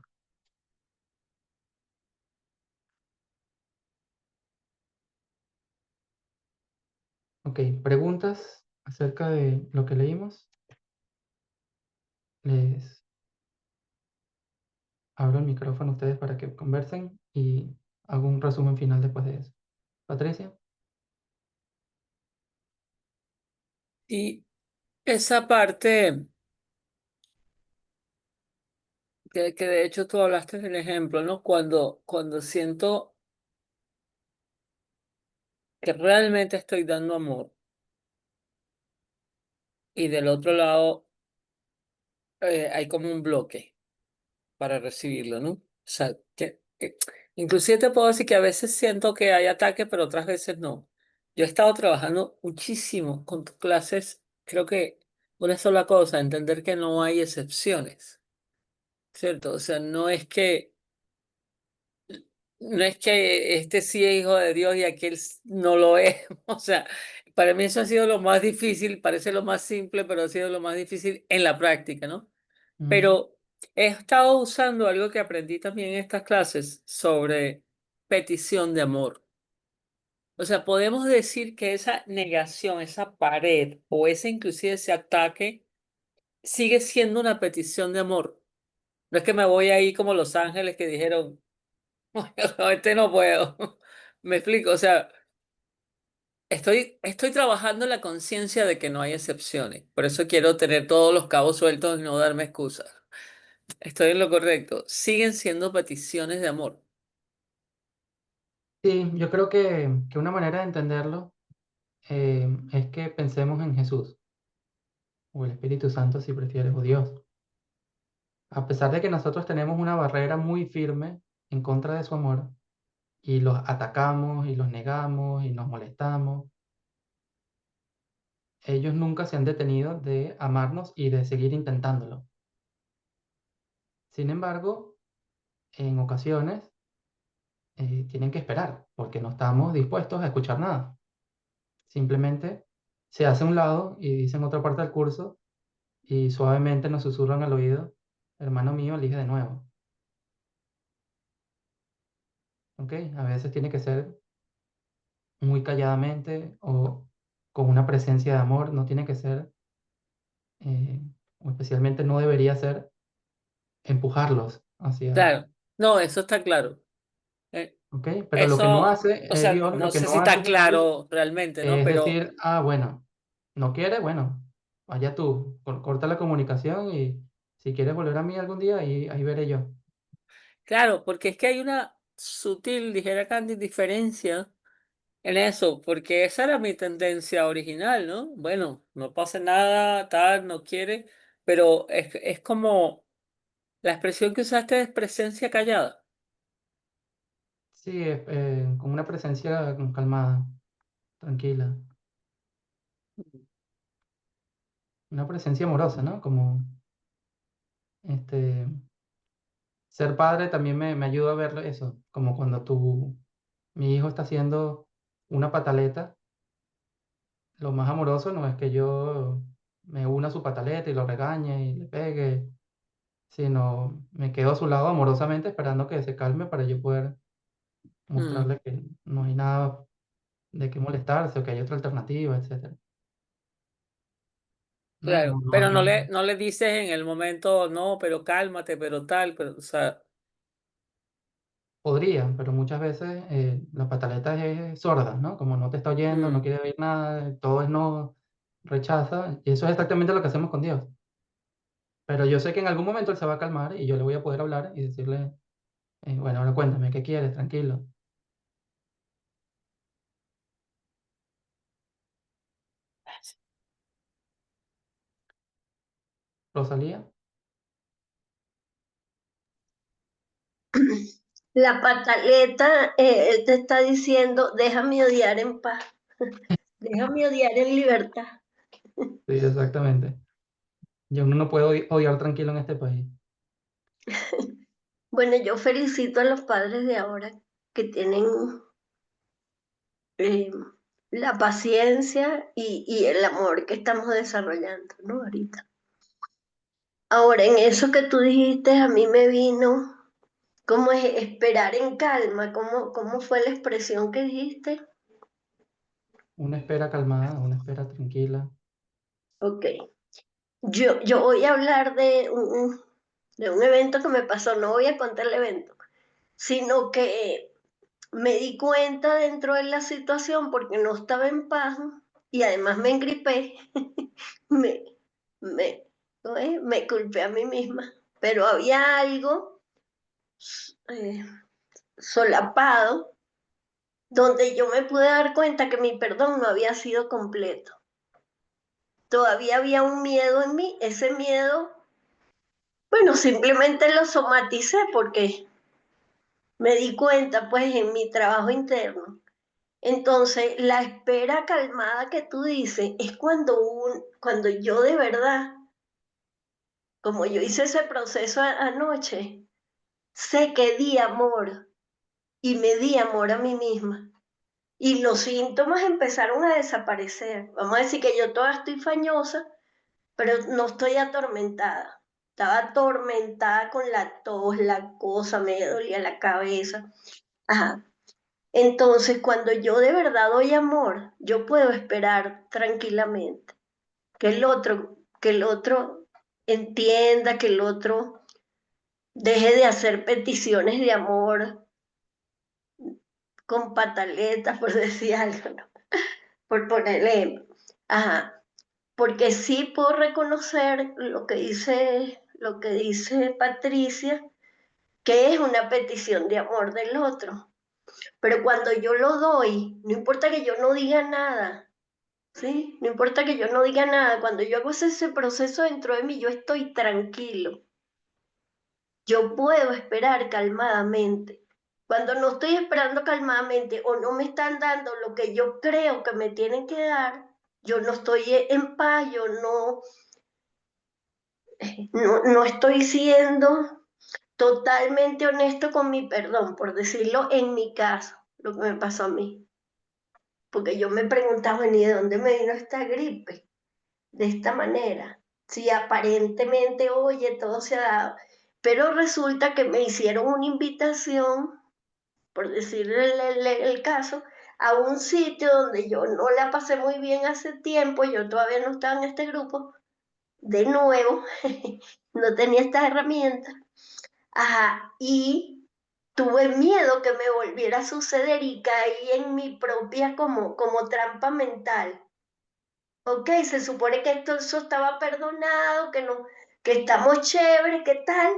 A: Ok, preguntas acerca de lo que leímos. Les abro el micrófono a ustedes para que conversen y hago un resumen final después de eso. Patricia.
C: Y esa parte que de hecho tú hablaste del ejemplo, ¿no? Cuando siento que realmente estoy dando amor y del otro lado hay como un bloque para recibirlo, ¿no? O sea, inclusive te puedo decir que a veces siento que hay ataque, pero otras veces no. Yo he estado trabajando muchísimo con tus clases, creo que una sola cosa, entender que no hay excepciones, ¿cierto? O sea, no es que este sí es hijo de Dios y aquel no lo es. O sea, para mí eso ha sido lo más difícil, parece lo más simple, pero ha sido lo más difícil en la práctica, ¿no?
A: Mm,
C: Pero he estado usando algo que aprendí también en estas clases sobre petición de amor. O sea, podemos decir que esa negación, esa pared o ese inclusive ese ataque sigue siendo una petición de amor. No es que me voy ahí como los ángeles que dijeron, no, este no puedo. Me explico, o sea, estoy trabajando en la conciencia de que no hay excepciones. Por eso quiero tener todos los cabos sueltos y no darme excusas. Estoy en lo correcto. Siguen siendo peticiones de amor.
A: sí, yo creo que una manera de entenderlo es que pensemos en Jesús, o el Espíritu Santo si prefieres, o Dios. A pesar de que nosotros tenemos una barrera muy firme en contra de su amor, y los atacamos, y los negamos, y nos molestamos, ellos nunca se han detenido de amarnos y de seguir intentándolo. Sin embargo, en ocasiones tienen que esperar, porque no estamos dispuestos a escuchar nada. Simplemente se hace a un lado y dicen otra parte del curso y suavemente nos susurran al oído, hermano mío, elige de nuevo. ¿Ok? A veces tiene que ser muy calladamente o con una presencia de amor, no tiene que ser, o especialmente no debería ser empujarlos hacia,
C: Claro, no, eso está claro. Eh,
A: ¿ok? Pero lo que no
C: Eso,
A: hace,
C: o sea,
A: Dios, lo
C: no
A: que
C: sé si
A: no hace
C: está
A: Jesús
C: claro realmente, ¿no?
A: es
C: Pero
A: decir, ah, bueno, no quiere, bueno, vaya tú, corta la comunicación y si quieres volver a mí algún día, ahí veré yo.
C: claro, porque es que hay una sutil, dijera Candy, diferencia en eso, porque esa era mi tendencia original, ¿no? Bueno, no pasa nada, tal, no quiere, pero es como la expresión que usaste es presencia callada.
A: Sí, con una presencia calmada, tranquila, una presencia amorosa, ¿no? Como, este, ser padre también me ayuda a ver eso, como cuando mi hijo está haciendo una pataleta, lo más amoroso no es que yo me una a su pataleta y lo regañe y le pegue, sino me quedo a su lado amorosamente esperando que se calme para yo poder
C: Mm,
A: mostrarle que no hay nada de qué molestarse o que hay otra alternativa, etcétera. No,
C: claro,
A: no, no,
C: pero
A: no.
C: no le dices en el momento, no, pero cálmate, pero tal, pero, o sea,
A: Podría, pero muchas veces la pataleta es sorda, ¿no? Como no te está oyendo, no
C: mm,
A: quiere oír nada, todo es no, rechaza, y eso es exactamente lo que hacemos con Dios. Pero yo sé que en algún momento Él se va a calmar y yo le voy a poder hablar y decirle, bueno, ahora cuéntame, ¿qué quieres? Tranquilo. Rosalía,
D: La pataleta, él te está diciendo, déjame odiar en paz, déjame odiar en libertad.
A: sí, exactamente. Yo no puedo odiar tranquilo en este país.
D: Bueno, yo felicito a los padres de ahora que tienen eh, la paciencia y el amor que estamos desarrollando, ¿no? Ahorita. Ahora, en eso que tú dijiste, a mí me vino, ¿cómo es esperar en calma? ¿Cómo fue la expresión que dijiste?
A: Una espera calmada, una espera tranquila.
D: Ok. Yo voy a hablar de un evento que me pasó, no voy a contar el evento, sino que me di cuenta dentro de la situación porque no estaba en paz y además me engripé, me, me, me culpé a mí misma, pero había algo eh, solapado donde yo me pude dar cuenta que mi perdón no había sido completo. Todavía había un miedo en mí, ese miedo, bueno, simplemente lo somaticé porque me di cuenta pues en mi trabajo interno. Entonces, la espera calmada que tú dices es cuando yo de verdad, como yo hice ese proceso anoche, sé que di amor y me di amor a mí misma. Y los síntomas empezaron a desaparecer. Vamos a decir que yo todavía estoy fañosa, pero no estoy atormentada. Estaba atormentada con la tos, la cosa, me dolía la cabeza. Ajá. Entonces, cuando yo de verdad doy amor, yo puedo esperar tranquilamente que el otro entienda, que el otro deje de hacer peticiones de amor con pataletas, por decir algo, ¿no? Por ponerle, ajá, porque sí puedo reconocer lo que dice Patricia, que es una petición de amor del otro. Pero cuando yo lo doy, no importa que yo no diga nada, ¿sí? No importa que yo no diga nada, cuando yo hago ese proceso dentro de mí, yo estoy tranquilo. Yo puedo esperar calmadamente. Cuando no estoy esperando calmadamente o no me están dando lo que yo creo que me tienen que dar, yo no estoy en paz, yo no estoy siendo totalmente honesto con mi perdón, por decirlo en mi caso, lo que me pasó a mí. Porque yo me preguntaba, ¿ni de dónde me vino esta gripe? De esta manera. Si aparentemente, oye, todo se ha dado. Pero resulta que me hicieron una invitación, por decir el caso, a un sitio donde yo no la pasé muy bien hace tiempo, yo todavía no estaba en este grupo, de nuevo, no tenía estas herramientas, Ajá, y tuve miedo que me volviera a suceder y caí en mi propia como trampa mental. Ok, se supone que esto eso estaba perdonado, que no, que estamos chéveres, ¿qué tal?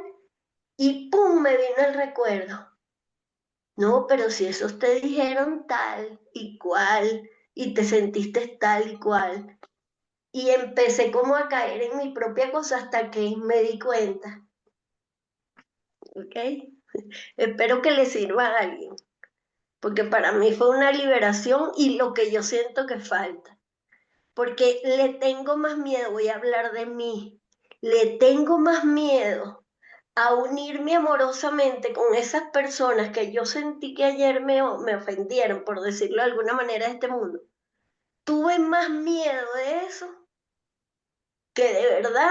D: Y pum, me vino el recuerdo. No, pero si esos te dijeron tal y cual, y te sentiste tal y cual. Y empecé como a caer en mi propia cosa hasta que me di cuenta. ¿Ok? Espero que le sirva a alguien, porque para mí fue una liberación y lo que yo siento que falta. Porque le tengo más miedo, voy a hablar de mí, le tengo más miedo a unirme amorosamente con esas personas que yo sentí que ayer me ofendieron, por decirlo de alguna manera, de este mundo. Tuve más miedo de eso que de verdad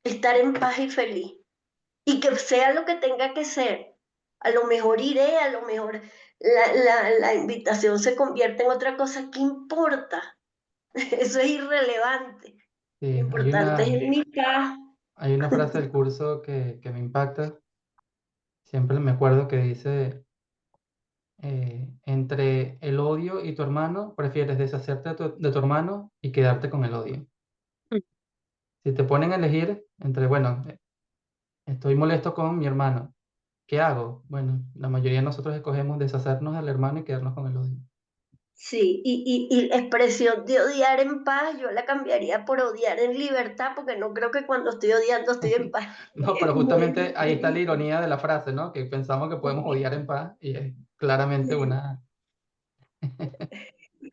D: estar en paz y feliz. Y que sea lo que tenga que ser. A lo mejor iré, a lo mejor la invitación se convierte en otra cosa. ¿Qué importa? Eso es irrelevante. Lo
A: Sí,
D: importante es mi paz.
A: hay una frase del curso que me impacta. Siempre me acuerdo que dice, entre el odio y tu hermano, prefieres deshacerte de tu hermano y quedarte con el odio. Si te ponen a elegir entre, bueno, estoy molesto con mi hermano, ¿qué hago? Bueno, la mayoría de nosotros escogemos deshacernos del hermano y quedarnos con el odio.
D: Sí, y la expresión de odiar en paz, yo la cambiaría por odiar en libertad, porque no creo que cuando estoy odiando estoy en paz.
A: No,
D: Es
A: pero
D: muy
A: justamente ahí está la
D: difícil.
A: ironía de la frase, ¿no? Que pensamos que podemos odiar en paz y es claramente una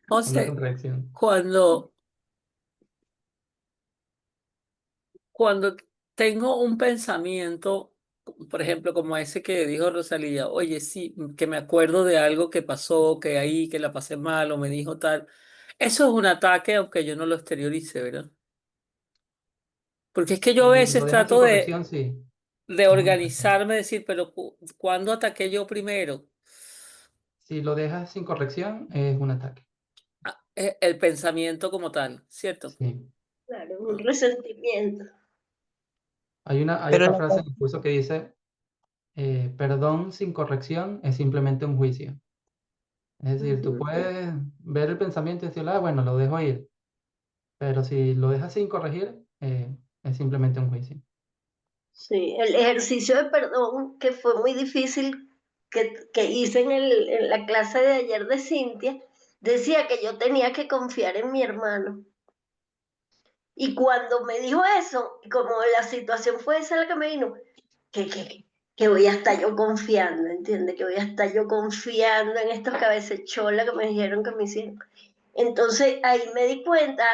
C: José,
A: contradicción.
C: cuando, cuando tengo un pensamiento, por ejemplo, como ese que dijo Rosalía, oye, sí, que me acuerdo de algo que pasó, que ahí, que la pasé mal o me dijo tal, eso es un ataque aunque yo no lo exteriorice, ¿verdad? Porque es que yo a
A: Si lo
C: veces
A: dejas sin
C: trato
A: corrección, sí,
C: de
A: es un ataque.
C: organizarme, decir, pero ¿cuándo ataqué yo primero?
A: Si lo dejas sin corrección, es un ataque.
C: El pensamiento como tal, ¿cierto?
A: Sí.
D: Claro, un resentimiento.
A: Hay
B: Pero
A: otra
B: la
A: frase en el curso que dice, perdón sin corrección es simplemente un juicio. Es decir, tú
D: Ujú.
A: puedes ver el pensamiento y decir, ah, bueno, lo dejo ir. Pero si lo dejas sin corregir, es simplemente un juicio.
D: Sí, el ejercicio de perdón, que fue muy difícil, que hice en la clase de ayer de Cintia, decía que yo tenía que confiar en mi hermano. Y cuando me dijo eso, como la situación fue esa la que me vino, que, que, que voy a estar yo confiando, ¿entiendes? Que voy a estar yo confiando en estos cabececholas que me dijeron que me hicieron. Entonces ahí me di cuenta,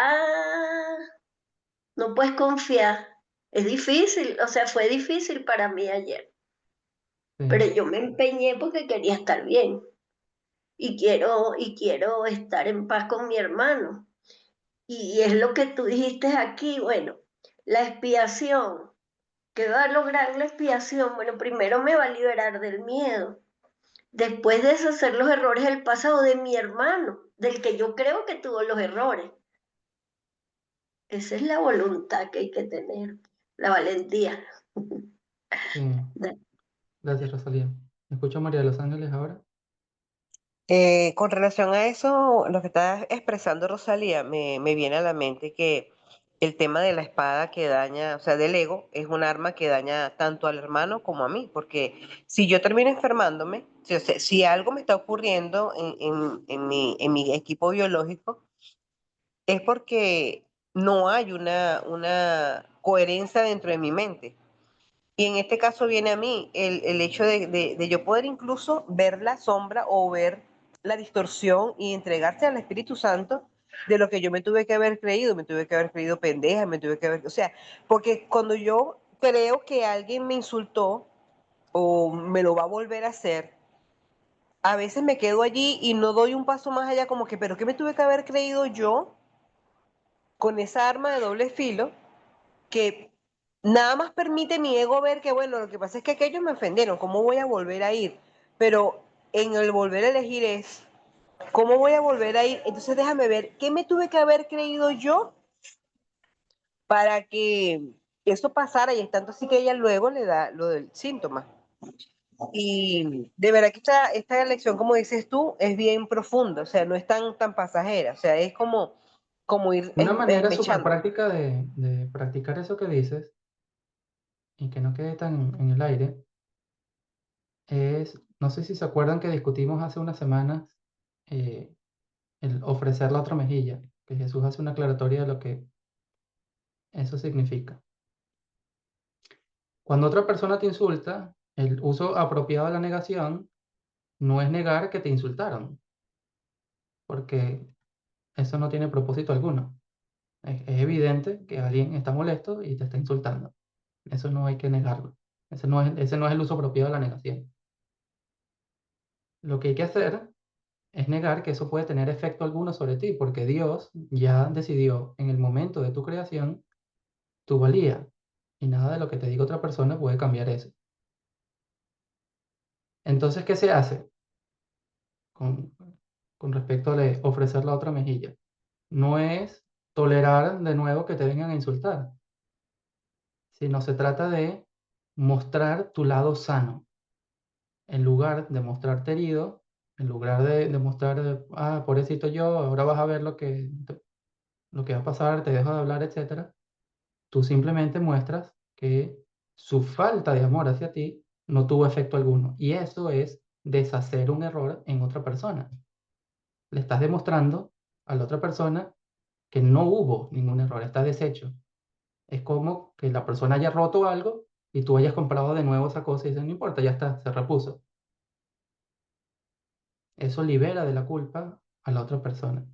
D: no puedes confiar. Es difícil, o sea, fue difícil para mí ayer,
A: Sí,
D: pero yo me empeñé porque quería estar bien y quiero estar en paz con mi hermano. Y es lo que tú dijiste aquí, bueno, la expiación. ¿Qué va a lograr la expiación? Bueno, primero me va a liberar del miedo. Después deshacer los errores del pasado de mi hermano, del que yo creo que tuvo los errores. Esa es la voluntad que hay que tener, la valentía.
A: sí. Gracias, Rosalía. Escucho a María de los Ángeles ahora.
B: Con relación a eso, lo que está expresando Rosalía, me viene a la mente que el tema de la espada que daña, o sea, del ego, es un arma que daña tanto al hermano como a mí, porque si yo termino enfermándome, si algo me está ocurriendo en mi equipo biológico, es porque no hay una coherencia dentro de mi mente. Y en este caso viene a mí el hecho de yo poder incluso ver la sombra o ver la distorsión y entregarse al Espíritu Santo de lo que yo me tuve que haber creído pendeja, me tuve que haber, o sea, porque cuando yo creo que alguien me insultó o me lo va a volver a hacer, a veces me quedo allí y no doy un paso más allá como que, pero ¿qué me tuve que haber creído yo con esa arma de doble filo que nada más permite mi ego ver que, bueno, lo que pasa es que aquellos me ofendieron, ¿cómo voy a volver a ir? Pero en el volver a elegir es, ¿cómo voy a volver a ir? Entonces déjame ver, ¿qué me tuve que haber creído yo para que eso pasara y es tanto así que ella luego le da lo del síntoma. Y de verdad que esta lección, como dices tú, es bien profunda, o sea, no es tan pasajera, o sea, es como ir
A: Una manera súper
B: mechando.
A: práctica de practicar eso que dices y que no quede tan en el aire es, no sé si se acuerdan que discutimos hace unas semanas eh, el ofrecer la otra mejilla, que Jesús hace una aclaratoria de lo que eso significa. Cuando otra persona te insulta, el uso apropiado de la negación no es negar que te insultaron, porque eso no tiene propósito alguno. Es evidente que alguien está molesto y te está insultando. Eso no hay que negarlo. Ese no es el uso apropiado de la negación. Lo que hay que hacer es negar que eso puede tener efecto alguno sobre ti, porque Dios ya decidió en el momento de tu creación tu valía. Y nada de lo que te diga otra persona puede cambiar eso. Entonces, ¿qué se hace con, con respecto a ofrecer la otra mejilla? No es tolerar de nuevo que te vengan a insultar, sino se trata de mostrar tu lado sano. En lugar de mostrarte herido, en lugar de mostrar, ah, pobrecito yo, ahora vas a ver lo que va a pasar, te dejo de hablar, etcétera, tú simplemente muestras que su falta de amor hacia ti no tuvo efecto alguno. Y eso es deshacer un error en otra persona. Le estás demostrando a la otra persona que no hubo ningún error, está deshecho. Es como que la persona haya roto algo y tú hayas comprado de nuevo esa cosa y dices, no importa, ya está, se repuso. Eso libera de la culpa a la otra persona.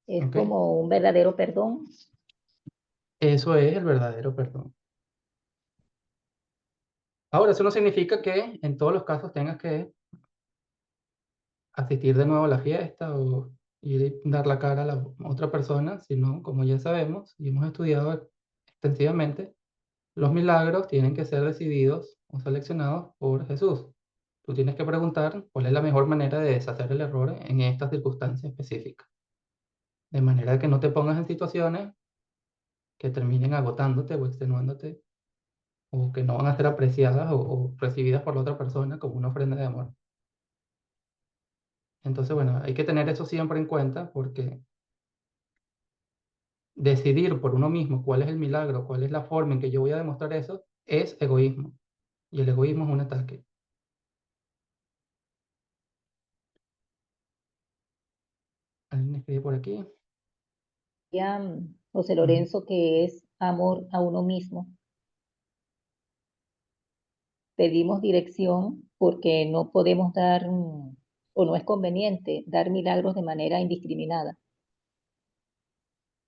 E: Es
A: ¿Ok?
E: como un verdadero perdón.
A: Eso es el verdadero perdón. Ahora, eso no significa que en todos los casos tengas que asistir de nuevo a la fiesta o ir y dar la cara a la otra persona, sino, como ya sabemos y hemos estudiado extensivamente, los milagros tienen que ser decididos o seleccionados por Jesús. Tú tienes que preguntar cuál es la mejor manera de deshacer el error en esta circunstancia específica. De manera que no te pongas en situaciones que terminen agotándote o extenuándote o que no van a ser apreciadas o recibidas por la otra persona como una ofrenda de amor. Entonces, bueno, hay que tener eso siempre en cuenta porque decidir por uno mismo cuál es el milagro, cuál es la forma en que yo voy a demostrar eso, es egoísmo. Y el egoísmo es un ataque. ¿Alguien escribe por aquí?
E: Ya, José
A: Ujú.
E: Lorenzo, que es amor a uno mismo. Pedimos dirección porque no podemos dar, o no es conveniente dar milagros de manera indiscriminada.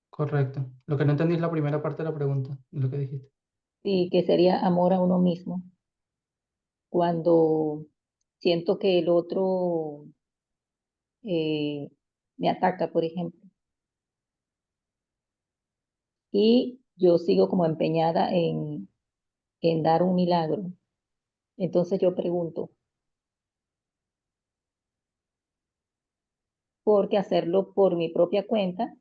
A: Correcto. Lo que no entendí es la primera parte de la pregunta, lo que dijiste.
E: Y que sería amor a uno mismo. Cuando siento que el otro eh, me ataca, por ejemplo, y yo sigo como empeñada en dar un milagro. Entonces yo pregunto, ¿por qué hacerlo por mi propia cuenta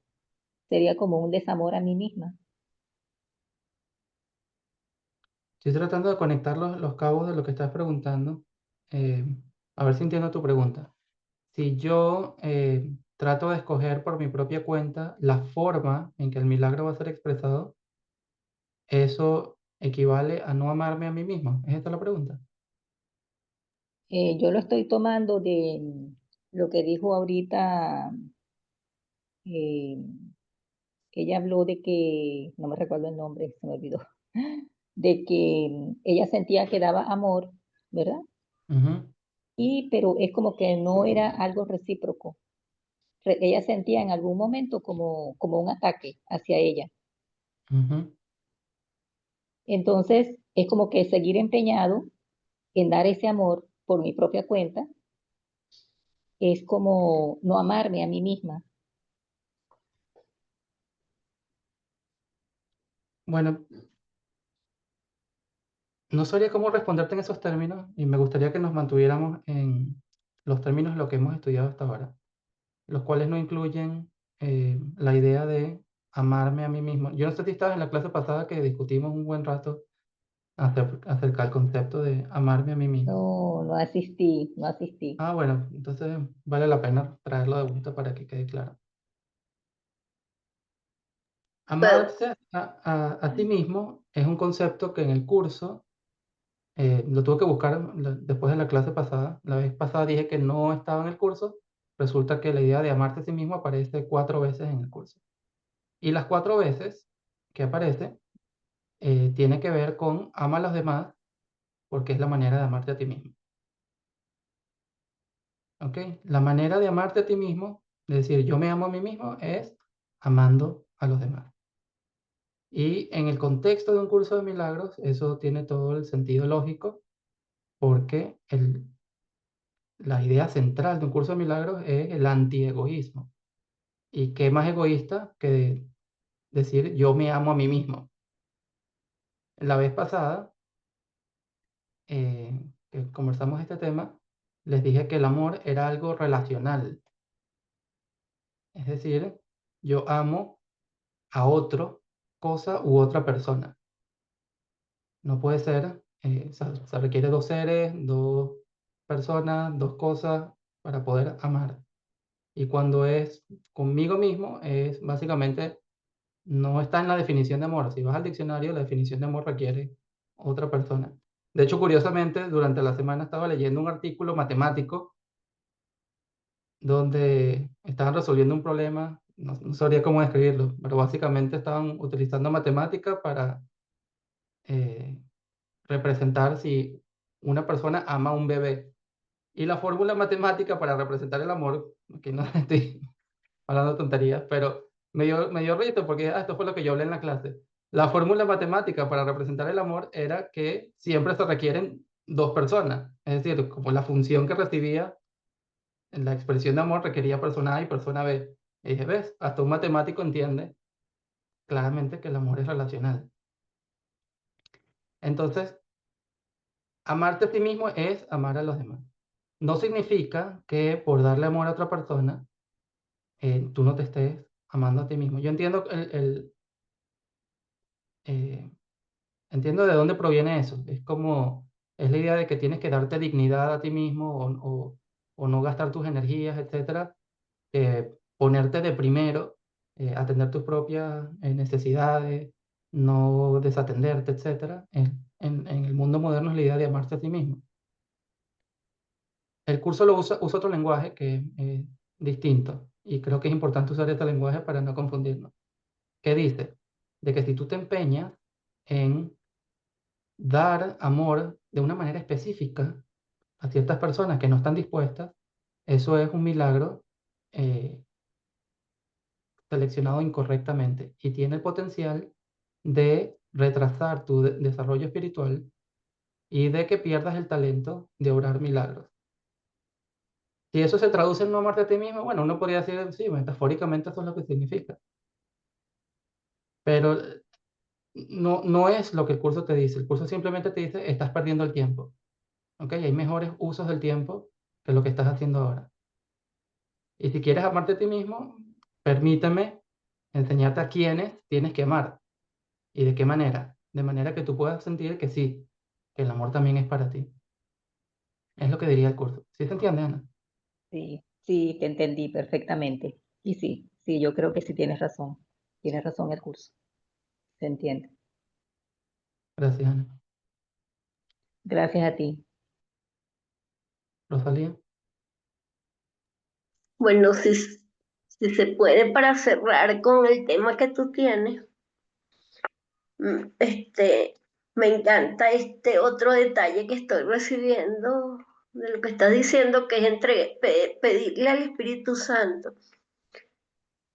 E: sería como un desamor a mí misma?
A: Estoy tratando de conectar los cabos de lo que estás preguntando. eh, a ver si entiendo tu pregunta. Si yo trato de escoger por mi propia cuenta la forma en que el milagro va a ser expresado, ¿eso equivale a no amarme a mí mismo? ¿Es esta la pregunta?
E: Yo lo estoy tomando de lo que dijo ahorita, eh, ella habló de que, no me recuerdo el nombre, se me olvidó, de que ella sentía que daba amor, ¿verdad?
A: Ujú,
E: Y pero es como que no era algo recíproco. Ella sentía en algún momento como un ataque hacia ella.
A: ujú.
E: Entonces, es como que seguir empeñado en dar ese amor por mi propia cuenta es como no amarme a mí misma.
A: Bueno, no sabría cómo responderte en esos términos y me gustaría que nos mantuviéramos en los términos de lo que hemos estudiado hasta ahora, los cuales no incluyen la idea de amarme a mí mismo. Yo no sé si estabas en la clase pasada que discutimos un buen rato acerca del concepto de amarme a mí mismo.
E: No, no asistí, no asistí.
A: Ah, bueno, entonces vale la pena traerlo de vuelta para que quede claro.
D: Pero,
A: Amarse a ti mismo es un concepto que en el curso lo tuve que buscar después de la clase pasada. La vez pasada dije que no estaba en el curso. Resulta que la idea de amarse a sí mismo aparece 4 veces en el curso. Y las 4 veces que aparece tiene que ver con ama a los demás porque es la manera de amarte a ti mismo. ¿Ok? La manera de amarte a ti mismo, de decir yo me amo a mí mismo, es amando a los demás. Y en el contexto de un curso de milagros, eso tiene todo el sentido lógico, porque la idea central de un curso de milagros es el antiegoísmo. ¿Y qué más egoísta que decir yo me amo a mí mismo? La vez pasada, que conversamos este tema, les dije que el amor era algo relacional. Es decir, yo amo a otro, cosa u otra persona. No puede ser, se requiere 2 seres, 2 personas, 2 cosas para poder amar. Y cuando es conmigo mismo, es básicamente, no está en la definición de amor. Si vas al diccionario, la definición de amor requiere otra persona. De hecho, curiosamente, durante la semana estaba leyendo un artículo matemático donde estaban resolviendo un problema, no sabría cómo describirlo, pero básicamente estaban utilizando matemática para eh, representar si una persona ama a un bebé. Y la fórmula matemática para representar el amor, que no estoy hablando tonterías, pero me dio risa porque esto fue lo que yo hablé en la clase. La fórmula matemática para representar el amor era que siempre se requieren 2 personas. Es decir, como la función que recibía en la expresión de amor requería persona A y persona B. Y dije, ¿ves? Hasta un matemático entiende claramente que el amor es relacional. Entonces, amarte a ti mismo es amar a los demás. No significa que por darle amor a otra persona, tú no te estés amando a ti mismo. Yo entiendo eh, entiendo de dónde proviene eso. Es como, es la idea de que tienes que darte dignidad a ti mismo o no gastar tus energías, etcétera. Ponerte de primero, atender tus propias necesidades, no desatenderte, etcétera. En el mundo moderno es la idea de amarse a ti mismo. El curso usa otro lenguaje que es distinto y creo que es importante usar este lenguaje para no confundirnos. ¿Qué dice? De que si tú te empeñas en dar amor de una manera específica a ciertas personas que no están dispuestas, eso es un milagro eh, seleccionado incorrectamente y tiene el potencial de retrasar tu desarrollo espiritual y de que pierdas el talento de obrar milagros. Si eso se traduce en no amarte a ti mismo, bueno, uno podría decir, sí, metafóricamente eso es lo que significa. Pero no es lo que el curso te dice. El curso simplemente te dice, estás perdiendo el tiempo. ¿Ok? Hay mejores usos del tiempo que lo que estás haciendo ahora. Y si quieres amarte a ti mismo, permíteme enseñarte a quiénes tienes que amar y de qué manera. De manera que tú puedas sentir que sí, que el amor también es para ti. Es lo que diría el curso. ¿Sí se entiende, Ana?
E: Sí, sí, te entendí perfectamente. Y sí, sí, yo creo que sí tienes razón el curso, se entiende.
A: Gracias, Ana.
E: Gracias a ti.
A: Rosalía.
D: bueno, si se puede para cerrar con el tema que tú tienes, me encanta este otro detalle que estoy recibiendo de lo que estás diciendo, que es pedirle al Espíritu Santo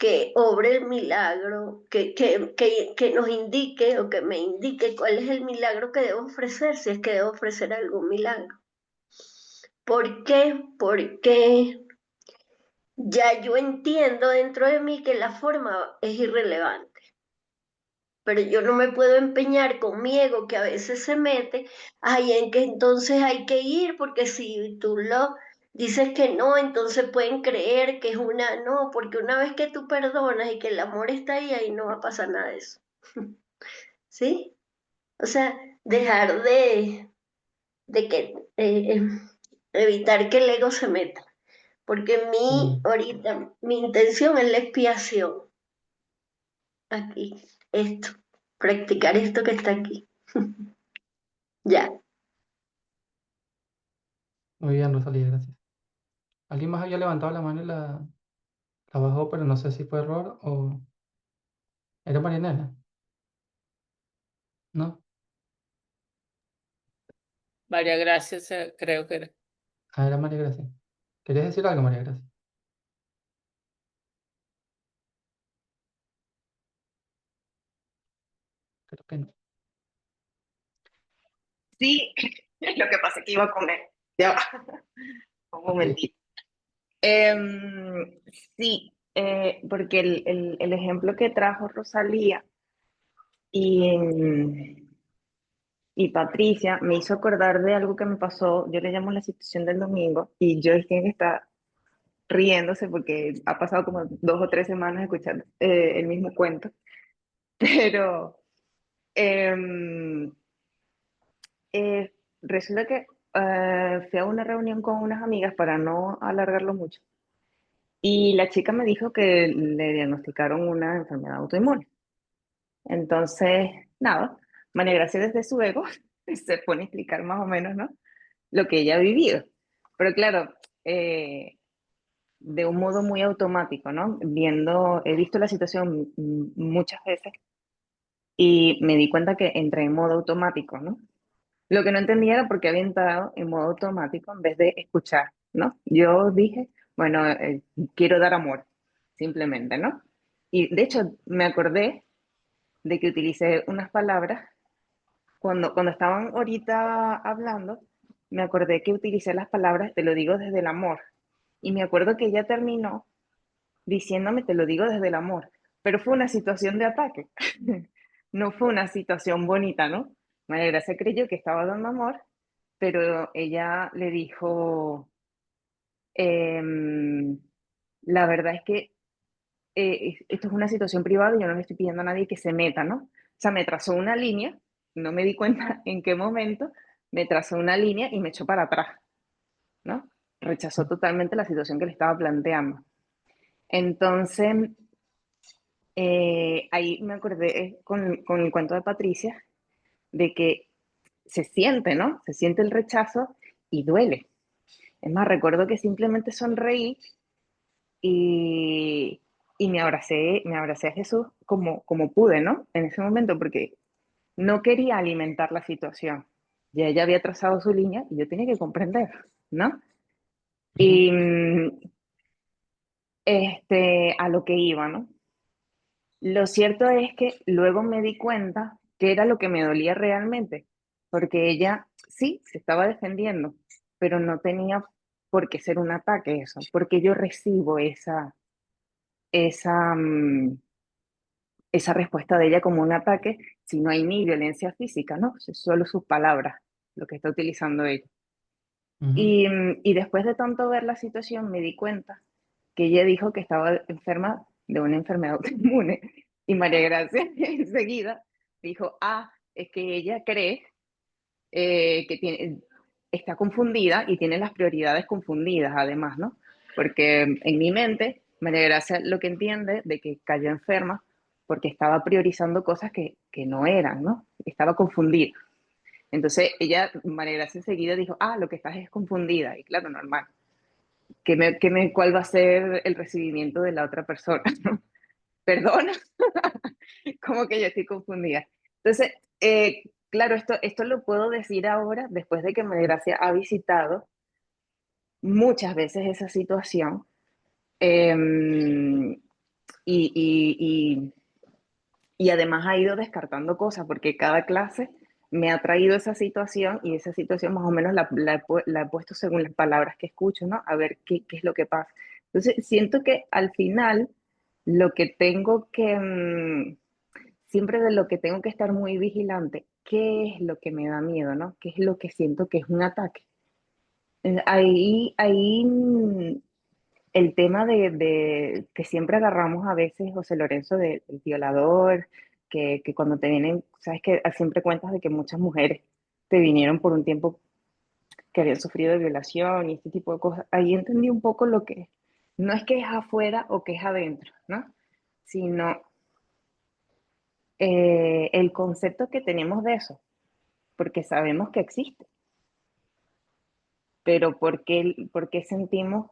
D: que obre el milagro, que nos indique o que me indique cuál es el milagro que debo ofrecer, si es que debo ofrecer algún milagro. ¿Por qué? Porque ya yo entiendo dentro de mí que la forma es irrelevante, pero yo no me puedo empeñar con mi ego que a veces se mete, ay, en que entonces hay que ir, porque si tú dices que no, entonces pueden creer que es no, porque una vez que tú perdonas y que el amor está ahí no va a pasar nada de eso. ¿Sí? O sea, dejar de que, evitar que el ego se meta, porque
A: Sí.
D: ahorita, mi intención es la expiación, aquí, esto, practicar esto que está aquí. Ya.
A: Muy bien, Rosalía, gracias. Alguien más había levantado la mano y la bajó, pero no sé si fue error o... ¿Era Marianela? ¿No?
C: María Gracia, creo que era.
A: Ah, era María Gracia. ¿Querías decir algo, María Gracia? Creo que no.
F: Sí, lo que pasa es que iba a comer. Ya va, un
A: Ok.
F: momentito. Sí, porque el ejemplo que trajo Rosalía y, y Patricia me hizo acordar de algo que me pasó, yo le llamo la situación del domingo, y yo es quien está riéndose porque ha pasado como 2 o 3 semanas escuchando el mismo cuento, pero em, eh, resulta que fui a una reunión con unas amigas para no alargarlo mucho. Y la chica me dijo que le diagnosticaron una enfermedad autoinmune. Entonces, nada, María Gracia desde su ego se pone a explicar más o menos, ¿no? Lo que ella ha vivido. Pero claro, de un modo muy automático, ¿no? He visto la situación muchas veces y me di cuenta que entré en modo automático, ¿no? Lo que no entendía era por qué había entrado en modo automático en vez de escuchar, ¿no? Yo dije, bueno, quiero dar amor, simplemente, ¿no? Y de hecho me acordé de que utilicé unas palabras cuando estaban ahorita hablando, me acordé que utilicé las palabras, te lo digo desde el amor. Y me acuerdo que ella terminó diciéndome, te lo digo desde el amor, pero fue una situación de ataque, no fue una situación bonita, ¿no? María Gracia creyó que estaba dando amor, pero ella le dijo, em, la verdad es que esto es una situación privada y yo no le estoy pidiendo a nadie que se meta, ¿no? O sea, me trazó una línea, no me di cuenta en qué momento, me trazó una línea y me echó para atrás, ¿no? Rechazó totalmente la situación que le estaba planteando. Entonces, ahí me acordé con el cuento de Patricia, de que se siente, ¿no? Se siente el rechazo y duele. Es más, recuerdo que simplemente sonreí y, y me abracé a Jesús como pude, ¿no? En ese momento, porque no quería alimentar la situación. Ya ella había trazado su línea y yo tenía que comprender, ¿no?
A: Ujú.
F: Y a lo que iba, ¿no? Lo cierto es que luego me di cuenta que era lo que me dolía realmente, porque ella sí se estaba defendiendo, pero no tenía por qué ser un ataque eso, porque yo recibo esa, esa respuesta de ella como un ataque si no hay ni violencia física, ¿no? Es solo sus palabras, lo que está utilizando ella.
A: Ujú.
F: Y después de tanto ver la situación, me di cuenta que ella dijo que estaba enferma de una enfermedad autoinmune. Y María Gracia enseguida dijo, ah, es que ella cree que está confundida y tiene las prioridades confundidas, además, ¿no? Porque en mi mente, María Gracia lo que entiende de que cayó enferma porque estaba priorizando cosas que no eran, ¿no? Estaba confundida. Entonces ella, María Gracia enseguida dijo, ah, lo que estás es confundida. Y claro, normal. ¿Cuál va a ser el recibimiento de la otra persona? Perdona, como que yo estoy confundida. Entonces, claro, esto lo puedo decir ahora, después de que María Gracia ha visitado muchas veces esa situación eh, y, y, y además ha ido descartando cosas, porque cada clase me ha traído esa situación y esa situación más o menos la he puesto según las palabras que escucho, ¿no? A ver qué es lo que pasa. Entonces, siento que al final lo que tengo que, siempre de lo que tengo que estar muy vigilante, qué es lo que me da miedo, ¿no? ¿Qué es lo que siento que es un ataque? Ahí el tema de que siempre agarramos a veces, José Lorenzo, del violador, que cuando te vienen, sabes que siempre cuentas de que muchas mujeres te vinieron por un tiempo que habían sufrido de violación y este tipo de cosas. Ahí entendí un poco lo que no es que es afuera o que es adentro, ¿no? Sino el concepto que tenemos de eso, porque sabemos que existe, pero por qué sentimos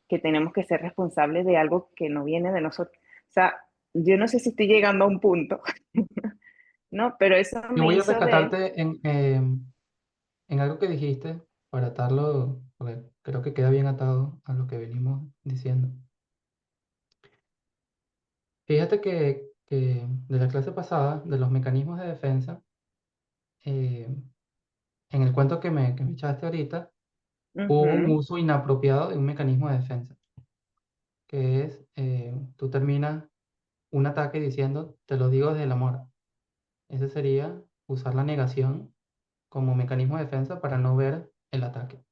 F: que tenemos que ser responsables de algo que no viene de nosotros? O sea, yo no sé si estoy llegando a un punto, ¿no? Pero eso
A: Yo
F: me
A: voy a
F: hizo ver,
A: rescatarte en algo que dijiste para atarlo, porque creo que queda bien atado a lo que venimos diciendo. Fíjate que de la clase pasada, de los mecanismos de defensa, eh, en el cuento que me echaste ahorita, hubo un
F: ujú,
A: uso inapropiado de un mecanismo de defensa, que es, tú terminas un ataque diciendo, te lo digo desde el amor. Ese sería usar la negación como mecanismo de defensa para no ver el ataque.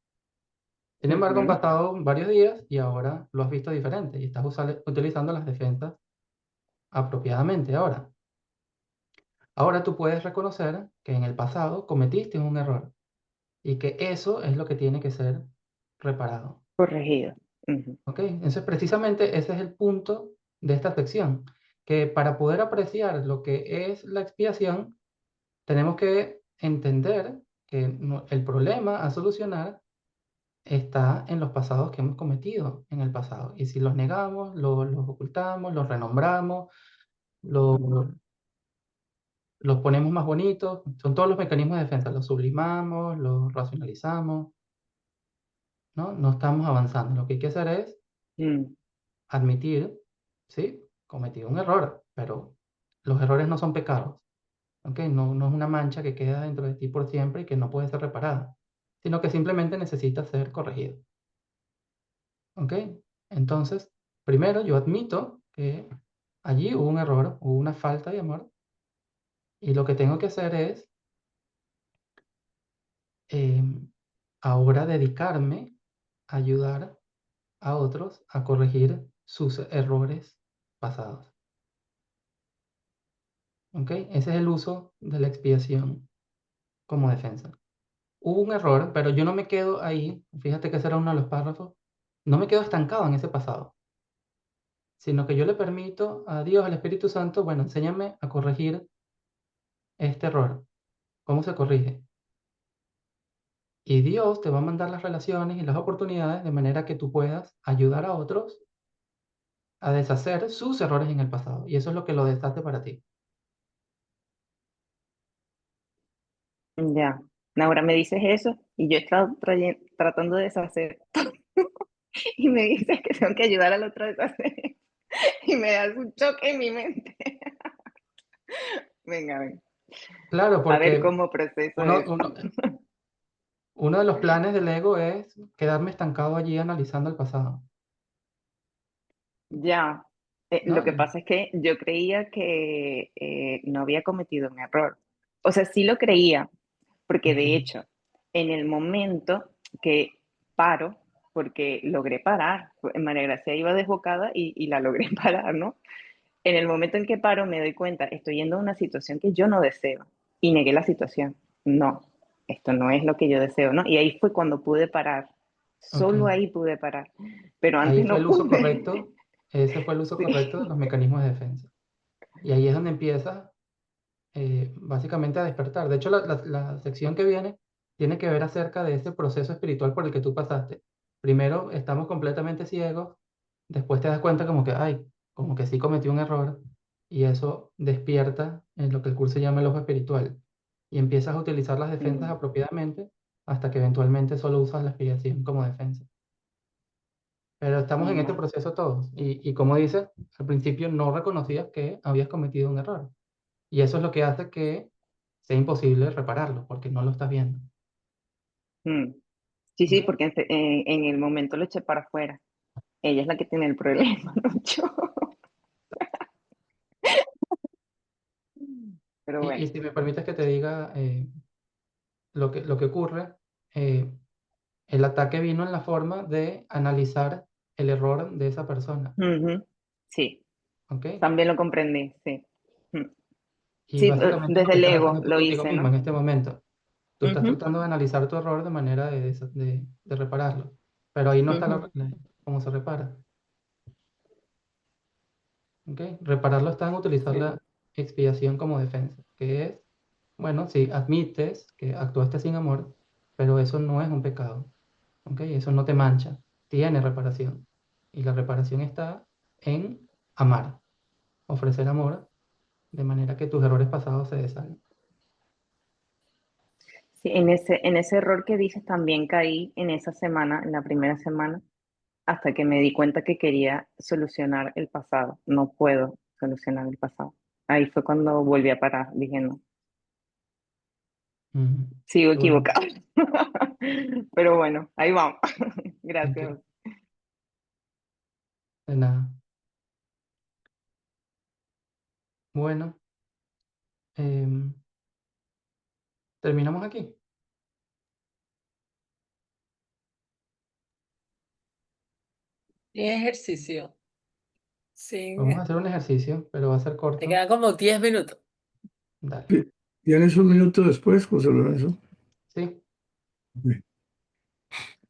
A: Sin embargo, han
F: ujú,
A: pasado varios días y ahora lo has visto diferente y estás utilizando las defensas apropiadamente ahora. Ahora tú puedes reconocer que en el pasado cometiste un error y que eso es lo que tiene que ser reparado.
F: corregido. Ujú,
A: ¿Ok? Entonces, precisamente ese es el punto de esta sección, que para poder apreciar lo que es la expiación, tenemos que entender que el problema a solucionar está en los pasados que hemos cometido en el pasado. Y si los negamos, los ocultamos, los renombramos, los, los ponemos más bonitos, son todos los mecanismos de defensa, los sublimamos, los racionalizamos, ¿no? No estamos avanzando. Lo que hay que hacer es
F: mm,
A: admitir, sí, cometí un error, pero los errores no son pecados, ¿ok? No, no es una mancha que queda dentro de ti por siempre y que no puede ser reparada, sino que simplemente necesita ser corregido, ¿ok? Entonces, primero yo admito que allí hubo un error, hubo una falta de amor, y lo que tengo que hacer es ahora dedicarme a ayudar a otros a corregir sus errores pasados, ¿ok? Ese es el uso de la expiación como defensa. Hubo un error, pero yo no me quedo ahí, fíjate que ese era uno de los párrafos, no me quedo estancado en ese pasado, sino que yo le permito a Dios, al Espíritu Santo, bueno, enséñame a corregir este error. ¿Cómo se corrige? Y Dios te va a mandar las relaciones y las oportunidades de manera que tú puedas ayudar a otros a deshacer sus errores en el pasado. Y eso es lo que lo deshace para ti.
F: ya. Ahora me dices eso y yo he estado tratando de deshacer y me dices que tengo que ayudar al otro a deshacer y me das un choque en mi mente. Venga, venga.
A: Claro,
F: A ver
A: porque
F: cómo proceso
A: uno,
F: eso.
A: uno, uno de los planes del ego es quedarme estancado allí analizando el pasado,
F: Ya. Lo
A: ¿no?
F: que pasa es que yo creía que no había cometido un error. O sea, sí lo creía, porque
A: Ok.
F: de hecho, en el momento que paro, porque logré parar, María Gracia iba desbocada y la logré parar, ¿no? En el momento en que paro me doy cuenta, estoy yendo a una situación que yo no deseo y negué la situación. No, esto no es lo que yo deseo, ¿no? Y ahí fue cuando pude parar.
A: Ok.
F: Solo ahí pude parar, pero
A: Ahí
F: antes
A: fue
F: no
A: el uso
F: pude.
A: correcto, ese fue el uso
F: Sí.
A: correcto de los mecanismos de defensa. Y ahí es donde empieza básicamente a despertar. De hecho, la sección que viene tiene que ver acerca de ese proceso espiritual por el que tú pasaste. Primero estamos completamente ciegos, después te das cuenta como que, ay, como que sí cometí un error, y eso despierta en lo que el curso llama el ojo espiritual. Y empiezas a utilizar las defensas
F: Mm,
A: apropiadamente hasta que eventualmente solo usas la expiación como defensa. Pero estamos en este
F: ya.
A: proceso todos. Y como dices, al principio no reconocías que habías cometido un error. Y eso es lo que hace que sea imposible repararlo, porque no lo estás viendo.
F: Mm. Sí, sí,
A: ¿Ok?
F: porque en el momento lo eché para afuera. Ella es la que tiene el problema, no yo. Pero
A: Y
F: bueno,
A: si me permites que te diga lo que ocurre, eh, El ataque vino en la forma de analizar el error de esa persona,
F: Ujú. Sí,
A: ¿ok?
F: también lo comprendí, sí. Mm.
A: Y
F: Sí,
A: básicamente lo
F: desde
A: que
F: el
A: estás
F: ego
A: haciendo tú
F: lo
A: contigo
F: hice,
A: mismo
F: ¿no?
A: en este momento. Tú estás
F: Ujú,
A: tratando de analizar tu error de manera de repararlo, pero ahí no está
F: ujú.
A: cómo se repara, ¿ok? Repararlo está en utilizar
F: Sí.
A: la expiación como defensa, que es, bueno, si admites que actuaste sin amor, pero eso no es un pecado, ¿ok? Eso no te mancha, tiene reparación. Y la reparación está en amar, ofrecer amor de manera que tus errores pasados se deshagan.
F: Sí, en ese error que dices también caí en esa semana, en la primera semana, hasta que me di cuenta que quería solucionar el pasado. No puedo solucionar el pasado. Ahí fue cuando volví a parar. Dije, no,
A: Ujú.
F: sigo
A: Qué bueno,
F: equivocado. Pero bueno, ahí vamos.
A: tranquilo,
F: Gracias.
A: de nada. Bueno, em, terminamos aquí.
C: Y ejercicio. Sí,
A: Vamos a hacer un ejercicio, pero va a ser
C: te
A: corto.
C: quedan como 10 minutos.
A: Dale.
G: Sí. ¿Tienes un minuto después, José Lorenzo?
A: Sí,
G: Sí.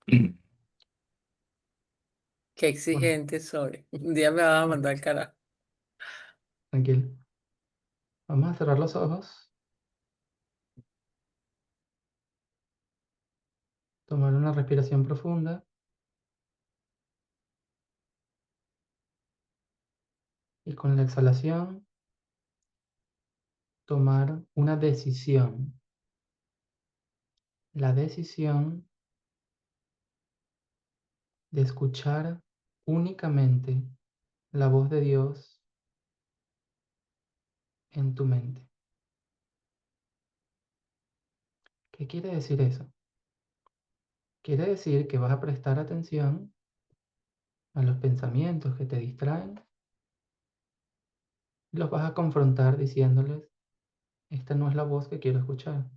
C: Qué
A: bueno,
C: exigente soy. Un día me vas a mandar al carajo.
A: tranquilo. Vamos a cerrar los ojos, tomar una respiración profunda y con la exhalación tomar una decisión. La decisión de escuchar únicamente la voz de Dios en tu mente. ¿Qué quiere decir eso? Quiere decir que vas a prestar atención a los pensamientos que te distraen y los vas a confrontar diciéndoles, esta no es la voz que quiero escuchar.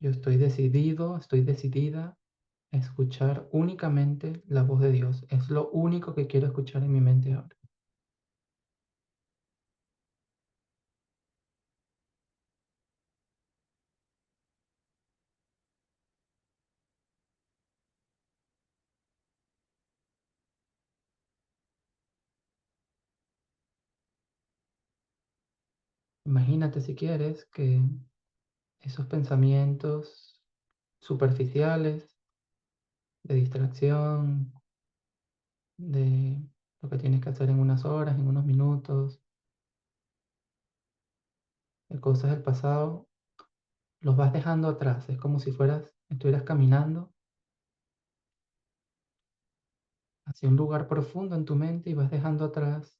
A: Yo estoy decidido, estoy decidida a escuchar únicamente la voz de Dios. Es lo único que quiero escuchar en mi mente ahora. Imagínate si quieres que esos pensamientos superficiales de distracción, de lo que tienes que hacer en unas horas, en unos minutos, de cosas del pasado, los vas dejando atrás. Es como si estuvieras caminando hacia un lugar profundo en tu mente y vas dejando atrás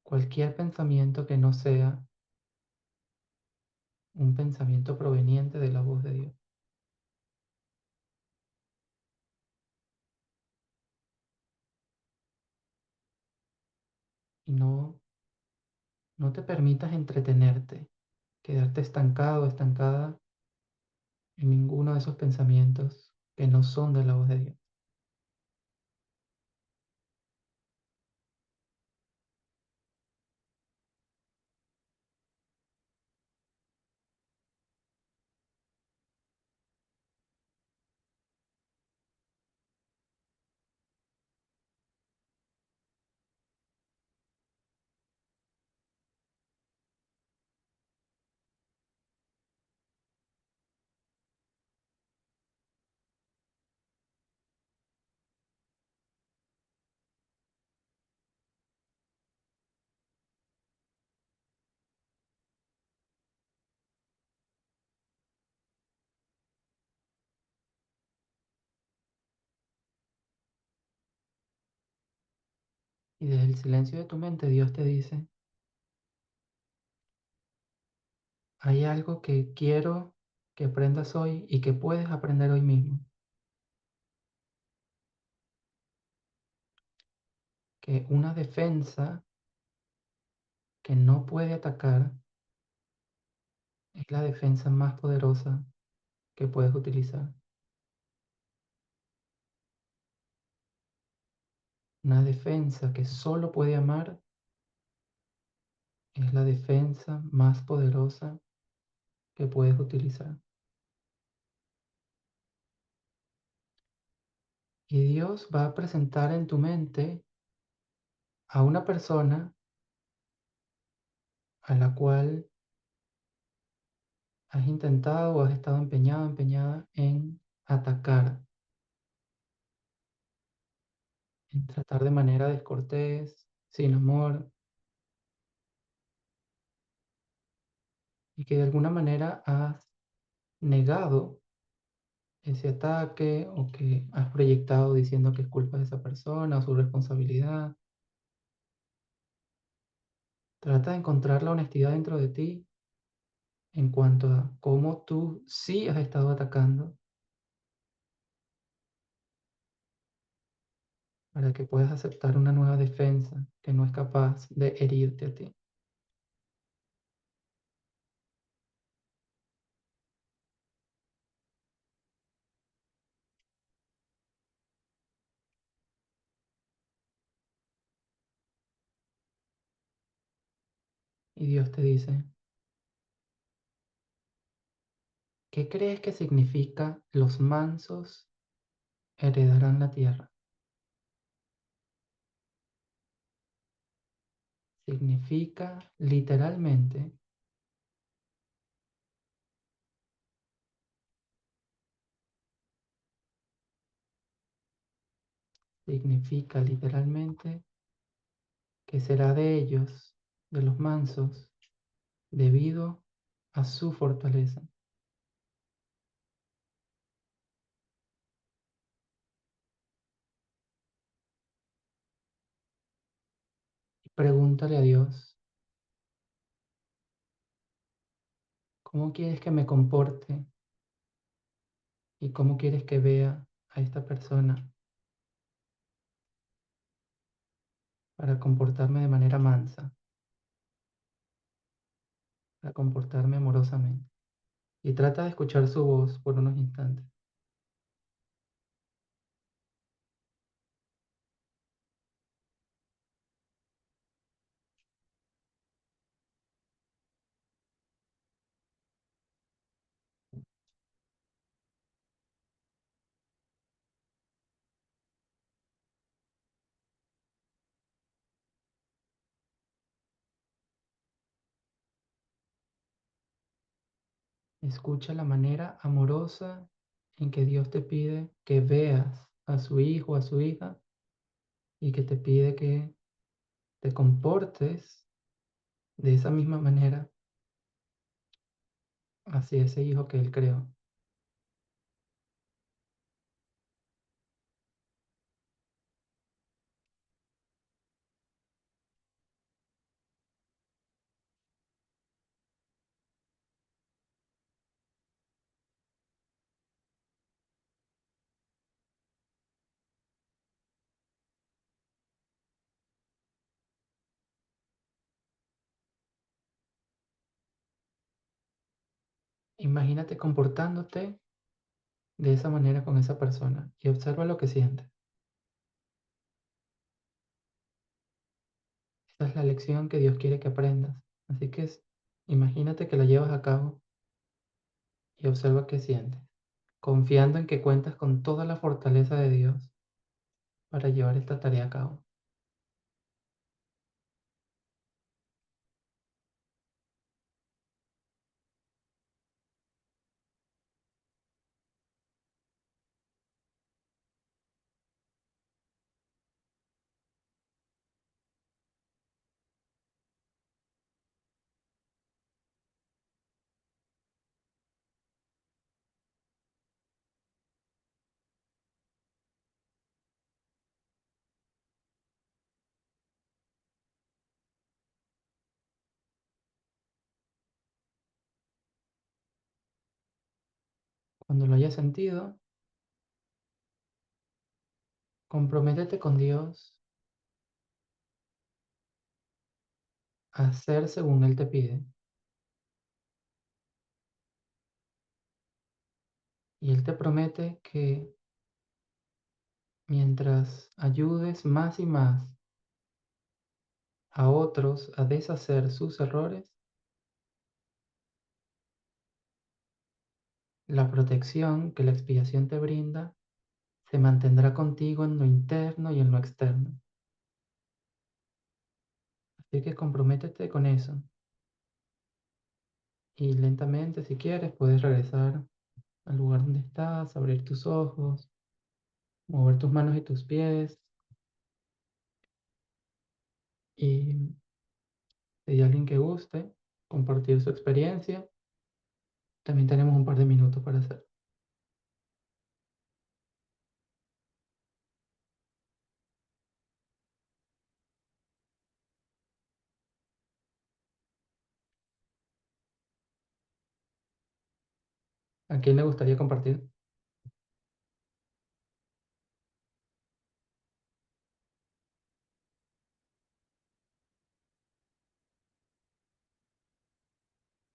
A: cualquier pensamiento que no sea un pensamiento proveniente de la voz de Dios. Y no te permitas entretenerte, quedarte estancado, estancada en ninguno de esos pensamientos que no son de la voz de Dios. Y desde el silencio de tu mente Dios te dice, hay algo que quiero que aprendas hoy y que puedes aprender hoy mismo. Que una defensa que no puede atacar es la defensa más poderosa que puedes utilizar. Una defensa que solo puede amar es la defensa más poderosa que puedes utilizar. Y Dios va a presentar en tu mente a una persona a la cual has intentado o has estado empeñado, empeñada en atacar, en tratar de manera descortés, sin amor, y que de alguna manera has negado ese ataque o que has proyectado diciendo que es culpa de esa persona o su responsabilidad. Trata de encontrar la honestidad dentro de ti en cuanto a cómo tú sí has estado atacando para que puedas aceptar una nueva defensa que no es capaz de herirte a ti. Y Dios te dice, ¿qué crees que significa los mansos heredarán la tierra? Significa literalmente, significa literalmente que será de ellos, de los mansos, debido a su fortaleza. Y pregúntale a Dios, ¿cómo quieres que me comporte y cómo quieres que vea a esta persona para comportarme de manera mansa, para comportarme amorosamente? Y trata de escuchar su voz por unos instantes. Escucha la manera amorosa en que Dios te pide que veas a su hijo, a su hija, y que te pide que te comportes de esa misma manera hacia ese hijo que Él creó. Imagínate comportándote de esa manera con esa persona y observa lo que siente. Esa es la lección que Dios quiere que aprendas. Así que imagínate que la llevas a cabo y observa qué sientes, confiando en que cuentas con toda la fortaleza de Dios para llevar esta tarea a cabo. Cuando lo hayas sentido, comprométete con Dios a hacer según Él te pide. Y él te promete que mientras ayudes más y más a otros a deshacer sus errores, la protección que la expiación te brinda se mantendrá contigo en lo interno y en lo externo. Así que comprométete con eso. Y lentamente, si quieres, puedes regresar al lugar donde estás, abrir tus ojos, mover tus manos y tus pies. Y si hay alguien que guste compartir su experiencia, también tenemos un par de minutos para hacerlo. ¿A quién le gustaría compartir?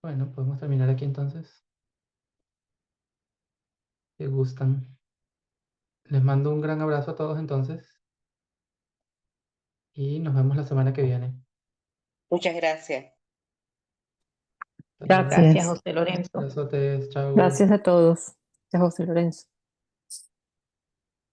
A: Bueno, podemos terminar aquí entonces. Si gustan. Les mando un gran abrazo a todos entonces y nos vemos la semana que viene.
B: Muchas gracias.
A: Hasta luego.
E: Gracias, José Lorenzo.
A: Abrazotes, chao.
H: Gracias a todos. Gracias, José Lorenzo.